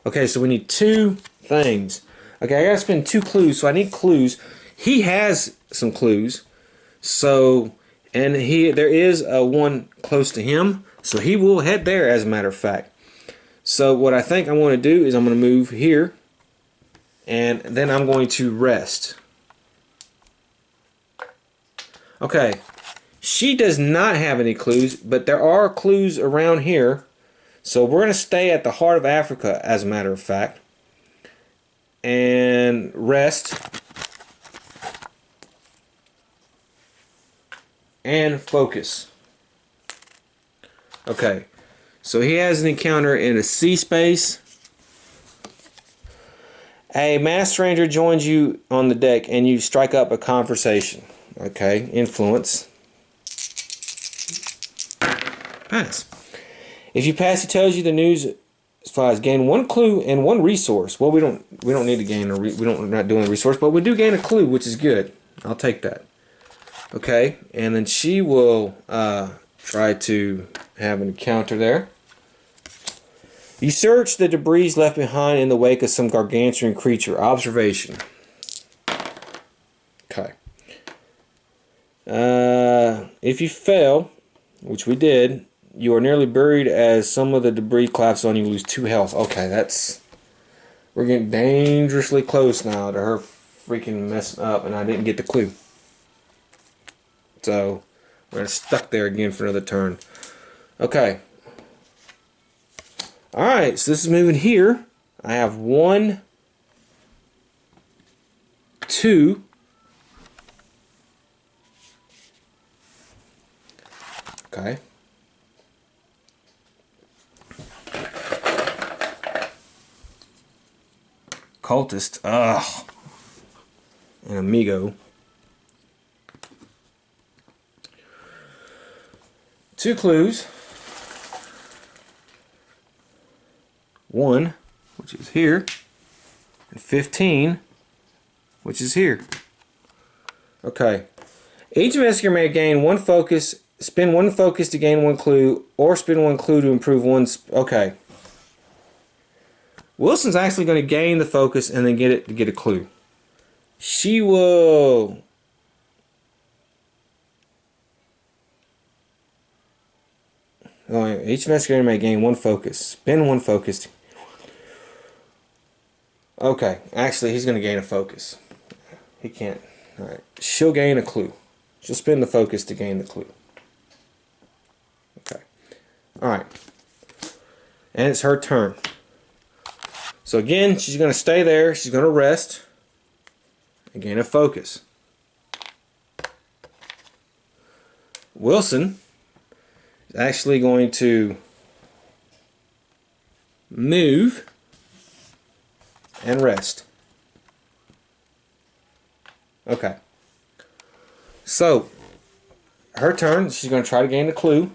[SPEAKER 1] Okay, so we need 2 things. Okay, I gotta spend 2 clues, so I need clues. He has some clues, so And there is one close to him, so he will head there, as a matter of fact. So what I think I'm going to do is I'm going to move here, and then I'm going to rest. Okay, she does not have any clues, but there are clues around here. So we're going to stay at the heart of Africa, as a matter of fact, and rest and focus. Okay, so he has an encounter in a sea space. A masked stranger joins you on the deck and you strike up a conversation. Okay, influence. Pass. If you pass, he tells you the news flies. Gain one clue and one resource. Well, we don't need to gain we're not doing a resource, but we do gain a clue, which is good. I'll take that. Okay, and then she will try to have an encounter there. You search the debris left behind in the wake of some gargantuan creature. Observation. Okay. If you fail, which we did, you are nearly buried as some of the debris collapses on you. Lose 2 health. Okay, we're getting dangerously close now to her freaking messing up, and I didn't get the clue. So we're stuck there again for another turn. Okay. Alright, so this is moving here. I have 1, 2. Okay. Cultist. Ugh. And Amigo. 2 clues. 1, which is here, and 15, which is here. Okay. Each investigator may gain 1 focus, spend 1 focus to gain 1 clue, or spend 1 clue to improve 1. Okay. Wilson's actually going to gain the focus and then get a clue. She will. Oh, each investigator may gain 1 focus. Spend 1 focus. Okay, actually, he's going to gain a focus. He can't. All right, she'll gain a clue. She'll spend the focus to gain the clue. Okay. All right, and it's her turn. So again, she's going to stay there. She's going to rest and gain a focus. Wilson is actually going to move and rest. Okay. So, her turn. She's going to try to gain a clue.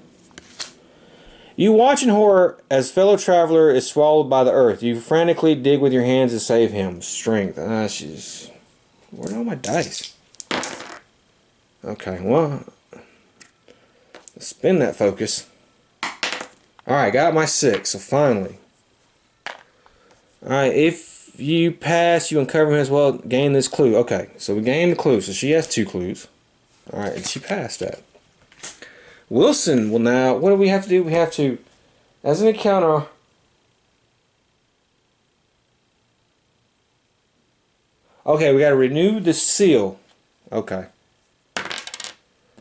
[SPEAKER 1] You watch in horror as fellow traveler is swallowed by the earth. You frantically dig with your hands to save him. Strength. She's... Where are all my dice? Okay, well... Let's spin that focus. Alright, got my 6, so finally. Alright, if you pass, you uncover him as well, gain this clue. Okay, so we gained the clue, so she has 2 clues. Alright, and she passed that. Wilson will now, what do we have to do? We have to, as an encounter, okay, we got to renew the seal. Okay.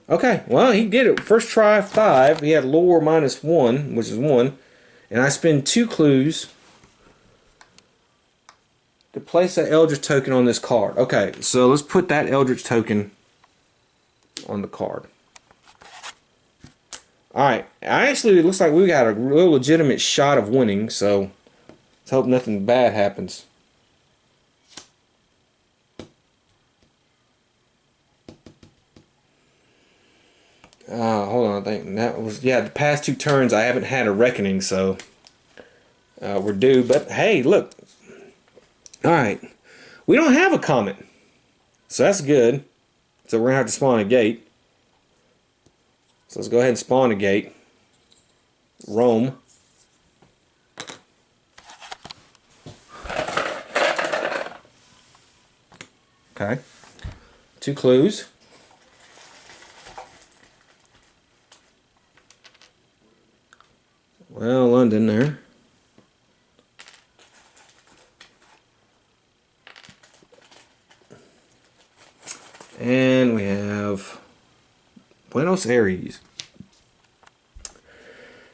[SPEAKER 1] Okay, well, he did it. First try, 5. He had lore -1, which is 1. And I spend 2 clues to place that Eldritch token on this card. Okay, so let's put that Eldritch token on the card. Alright, actually, it looks like we got a real legitimate shot of winning, so let's hope nothing bad happens. Hold on, I think that was, yeah, the past 2 turns I haven't had a reckoning, so we're due, but hey, look. Alright, we don't have a comet, so that's good. So we're going to have to spawn a gate. So let's go ahead and spawn a gate. Rome. Okay. 2 clues. London there. And we have Buenos Aires.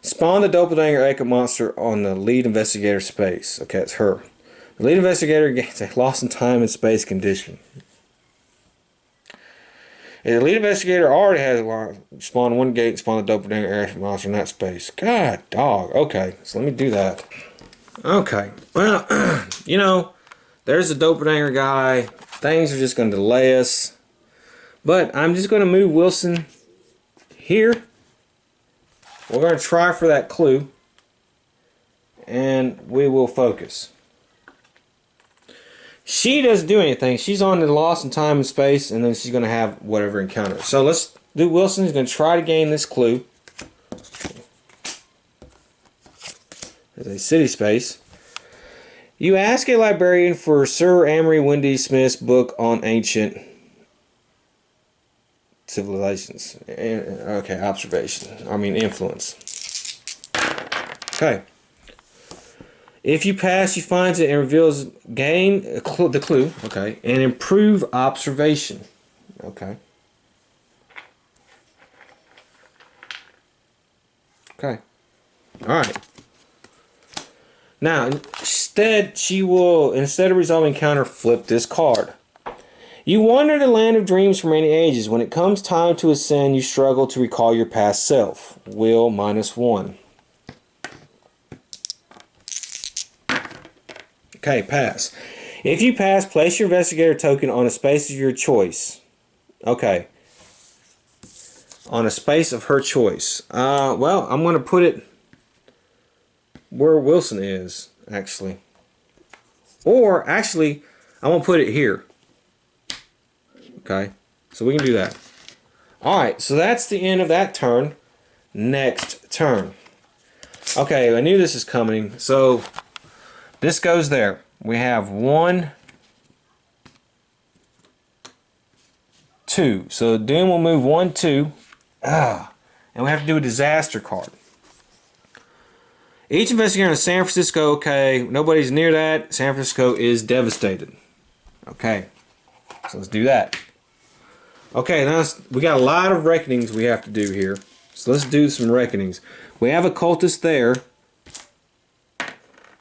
[SPEAKER 1] Spawn the doppelganger Echo monster on the lead investigator space. Okay, it's her. The lead investigator gains a lost in time and space condition. If the lead investigator already has spawn one gate and spawn the doppelganger Echo monster in that space. God, dog. Okay, so let me do that. Okay, well, you know, there's the doppelganger guy. Things are just going to delay us. But I'm just going to move Wilson here. We're going to try for that clue. And we will focus. She doesn't do anything. She's on the lost in time and space. And then she's going to have whatever encounter. So let's do Wilson. He's going to try to gain this clue. There's a city space. You ask a librarian for Sir Amory Wendy Smith's book on ancient civilizations. Okay, observation. I mean influence. Okay. If you pass, you find it and reveals gain the clue. Okay, and improve observation. Okay. Okay. All right. Now, instead of resolving encounter, flip this card. You wander the land of dreams for many ages. When it comes time to ascend, you struggle to recall your past self. Will -1. Okay, pass. If you pass, place your investigator token on a space of your choice. Okay. On a space of her choice. Well, I'm going to put it where Wilson is, actually. Or, actually, I'm going to put it here. Okay, so we can do that. Alright, so that's the end of that turn. Next turn. Okay, I knew this is coming. So, this goes there. We have 1, 2. So, Doom will move 1, 2. And we have to do a disaster card. Each investigator in San Francisco, okay, nobody's near that. San Francisco is devastated. Okay, so let's do that. Okay, now we got a lot of reckonings we have to do here. So let's do some reckonings. We have a cultist there.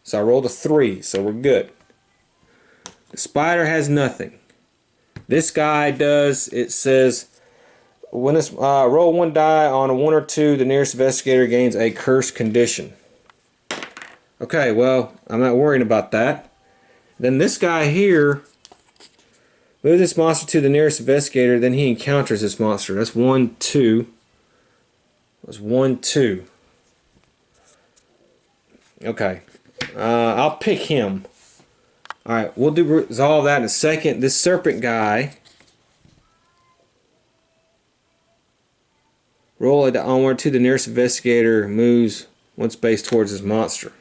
[SPEAKER 1] So I rolled a 3, so we're good. The spider has nothing. This guy does, it says, when it's roll 1 die on a 1 or 2, the nearest investigator gains a cursed condition. Okay, well, I'm not worrying about that. Then this guy here, move this monster to the nearest investigator, then he encounters this monster. That's 1, 2. That's 1, 2. Okay. I'll pick him. Alright, we'll resolve that in a second. This serpent guy, roll it onward to the nearest investigator, moves 1 space towards his monster.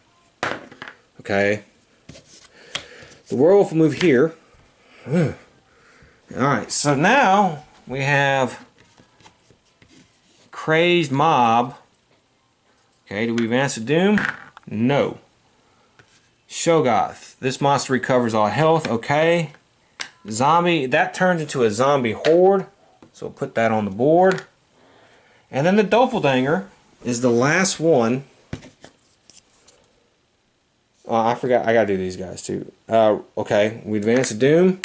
[SPEAKER 1] Okay. The werewolf will move here. Alright, so now we have Crazed Mob. Okay, do we advance to Doom? No. Shoggoth. This monster recovers all health. Okay. Zombie. That turns into a zombie horde. So we'll put that on the board. And then the doppelganger is the last one. Oh, I forgot. I gotta do these guys too. Okay. We advance to Doom.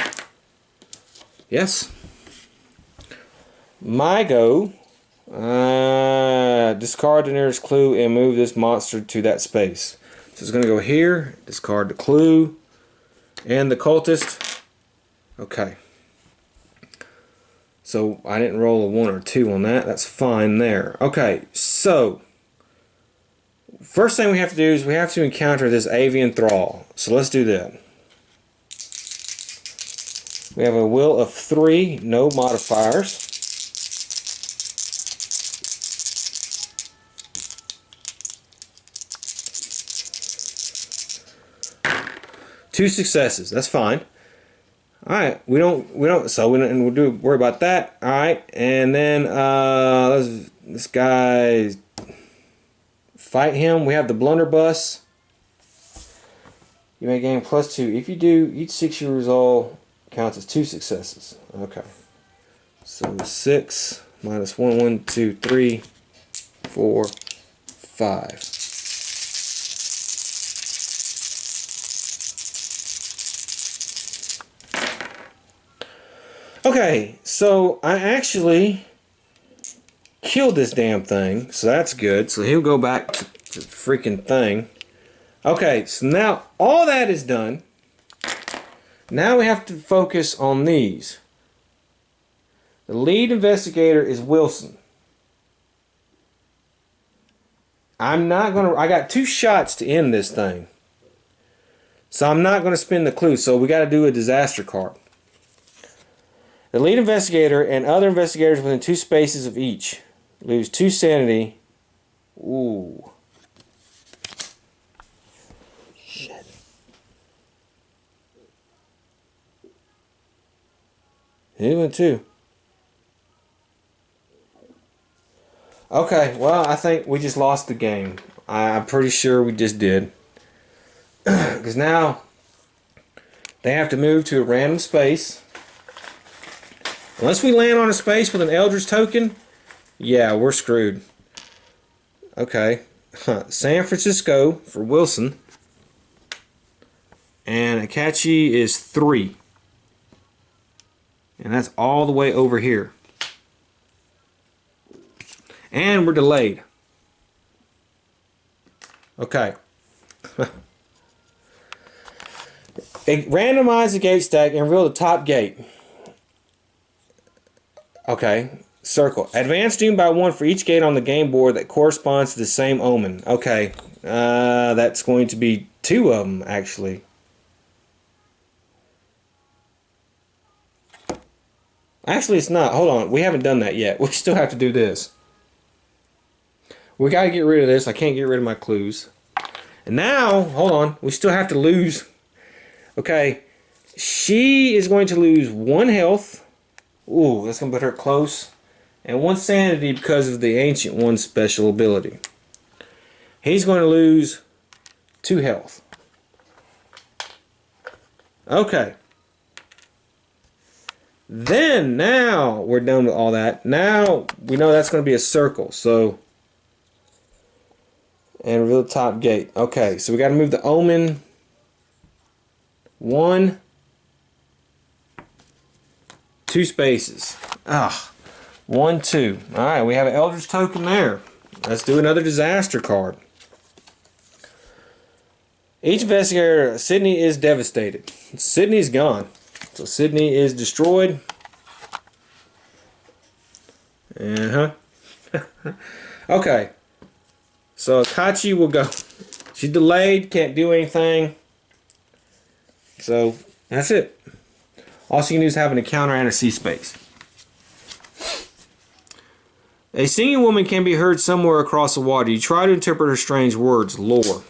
[SPEAKER 1] Yes. My go. Discard the nearest clue and move this monster to that space. So it's going to go here. Discard the clue. And the cultist. Okay. So I didn't roll a 1 or 2 on that. That's fine there. Okay. So first thing we have to do is we have to encounter this avian thrall. So let's do that. We have a will of 3, no modifiers. Two successes. That's fine. All right. We'll worry about that. All right. And then this guy Fight him. We have the blunderbuss. You may gain +2. If you do, each 6 you resolve counts as 2 successes. Okay. So 6 minus 1, 1, 2, 3, 4, 5. Okay, so I actually killed this damn thing, so that's good. So he'll go back to the freaking thing. Okay, so now all that is done. Now we have to focus on these. The lead investigator is Wilson. I got 2 shots to end this thing. So I'm not gonna spin the clue, so we gotta do a disaster card. The lead investigator and other investigators within 2 spaces of each lose 2 sanity. Ooh. Shit. He went 2. Okay, well, I think we just lost the game. I'm pretty sure we just did. Because now they have to move to a random space. Unless we land on a space with an eldritch token, yeah, we're screwed. Okay. San Francisco for Wilson. And Akachi is 3. And that's all the way over here. And we're delayed. Okay. Randomize the gate stack and reveal the top gate. Okay. Circle. Advance doom by 1 for each gate on the game board that corresponds to the same omen. Okay. That's going to be 2 of them, actually. Actually, it's not. Hold on. We haven't done that yet. We still have to do this. We got to get rid of this. I can't get rid of my clues. And now, hold on. We still have to lose. Okay. She is going to lose 1 health. Ooh, that's going to put her close. And 1 sanity because of the Ancient One's special ability. He's going to lose 2 health. Okay. Then, now, we're done with all that. Now, we know that's going to be a circle. So, and reveal the top gate. Okay, so we got to move the omen 1, 2 spaces. 1, 2. Alright, we have an eldritch token there. Let's do another disaster card. Each investigator, Sydney is devastated. Sydney's gone. So Sydney is destroyed. Okay. So Akachi will go. She's delayed, can't do anything. So that's it. All she can do is have an encounter and a C space. A singing woman can be heard somewhere across the water. You try to interpret her strange words. Lore.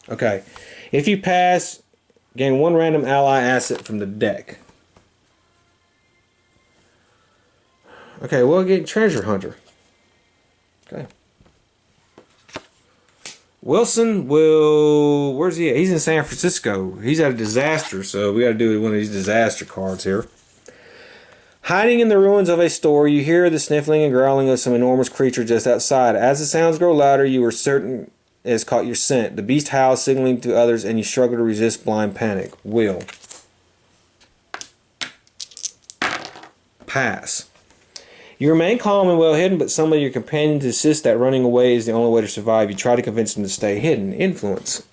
[SPEAKER 1] Okay. If you pass, gain 1 random ally asset from the deck. Okay, we'll get treasure hunter. Okay. Wilson will... Where's he at? He's in San Francisco. He's at a disaster, so we got to do one of these disaster cards here. Hiding in the ruins of a store, you hear the sniffling and growling of some enormous creature just outside. As the sounds grow louder, you are certain it has caught your scent. The beast howls, signaling to others, and you struggle to resist blind panic. Will. Pass. You remain calm and well hidden, but some of your companions insist that running away is the only way to survive. You try to convince them to stay hidden. Influence.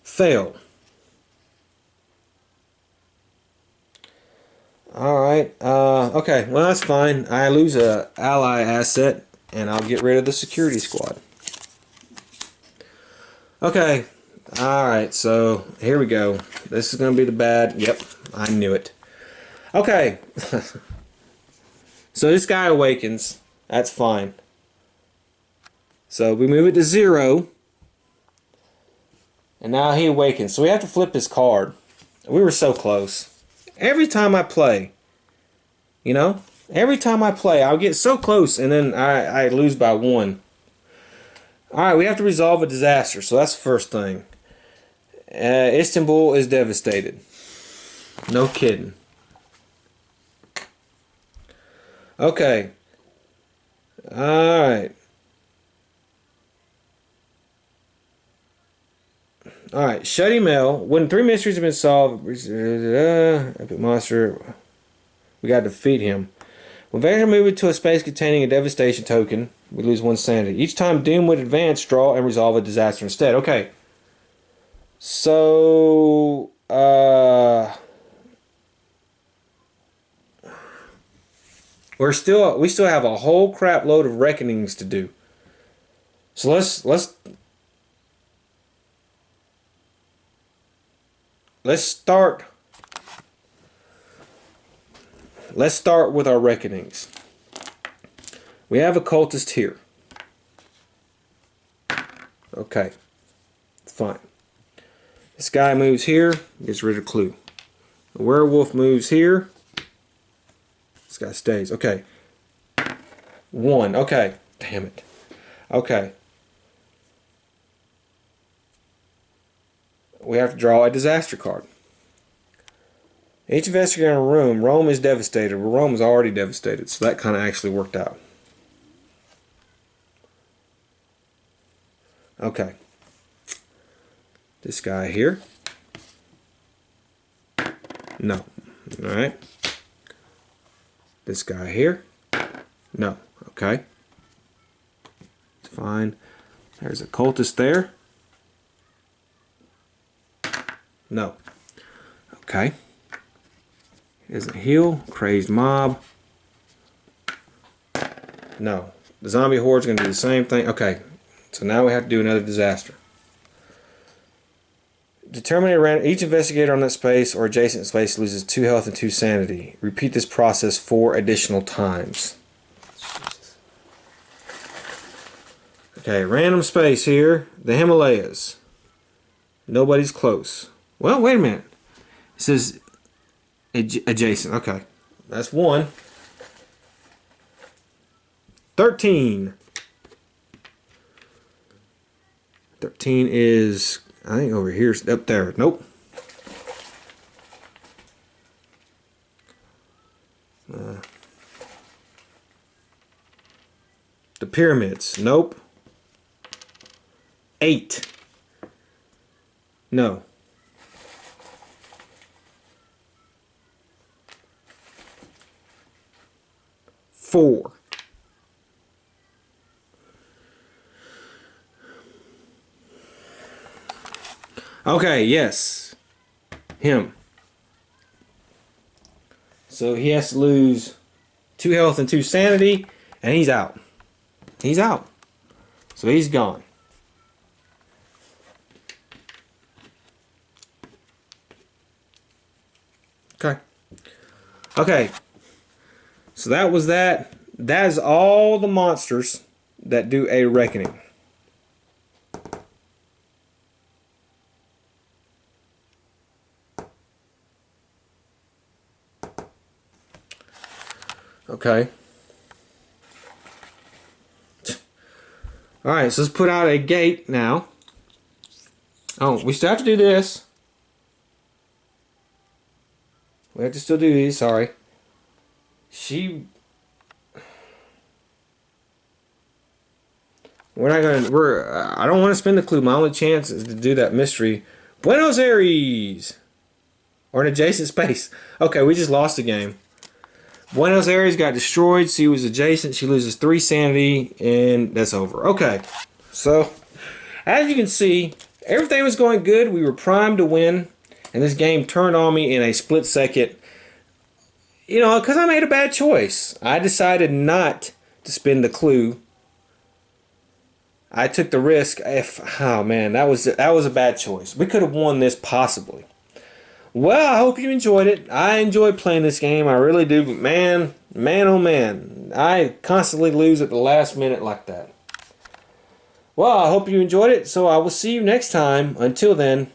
[SPEAKER 1] Fail. Alright, okay, well that's fine. I lose a ally asset, and I'll get rid of the security squad. Okay, alright, so here we go. This is going to be the bad, yep, I knew it. Okay, so this guy awakens, that's fine. So we move it to 0, and now he awakens. So we have to flip his card. We were so close. Every time I play, you know, Every time I play, I'll get so close and then I lose by 1. Alright, we have to resolve a disaster, so that's the first thing. Istanbul is devastated. No kidding. Okay. Alright. Alright, Shudde Mell. When 3 mysteries have been solved, epic monster, we gotta defeat him. When Vector move into a space containing a devastation token, we lose 1 sanity. Each time Doom would advance, draw, and resolve a disaster instead. Okay. So, we still have a whole crap load of reckonings to do. So let's start. Let's start with our reckonings. We have a cultist here. Okay, fine. This guy moves here, gets rid of clue. The werewolf moves here. This guy stays. Okay. 1. Okay. Damn it. Okay. We have to draw a disaster card. Each investigator in a room, Rome is devastated. Well, Rome is already devastated, so that kind of actually worked out. Okay. This guy here. No. Alright. This guy here. No. Okay. Fine. There's a cultist there. No. Okay. Here's a heal. Crazed mob. No. The zombie horde's going to do the same thing. Okay. So now we have to do another disaster. Determine a random. Each investigator on that space or adjacent space loses 2 health and 2 sanity. Repeat this process 4 additional times. Okay, random space here. The Himalayas. Nobody's close. Well, wait a minute. It says adjacent. Okay. That's 1. 13. 13 is, I think over here, up there. Nope. The pyramids. Nope. 8. No. 4. Okay, yes. Him. So he has to lose 2 health and 2 sanity, and he's out. He's out. So he's gone. Okay. Okay. So that was that. That is all the monsters that do a reckoning. Okay. Alright, so let's put out a gate now. Oh, we still have to do this. We have to still do these, sorry. We're not gonna, I don't want to spend the clue. My only chance is to do that mystery. Buenos Aires! Or an adjacent space. Okay, we just lost the game. Buenos Aires got destroyed. She was adjacent. She loses 3 sanity, and that's over. Okay, so as you can see, everything was going good. We were primed to win, and this game turned on me in a split second. You know, because I made a bad choice. I decided not to spin the clue. I took the risk. Oh man, that was a bad choice. We could have won this possibly. Well, I hope you enjoyed it. I enjoy playing this game. I really do. But man, oh man, I constantly lose at the last minute like that. Well, I hope you enjoyed it. So I will see you next time. Until then,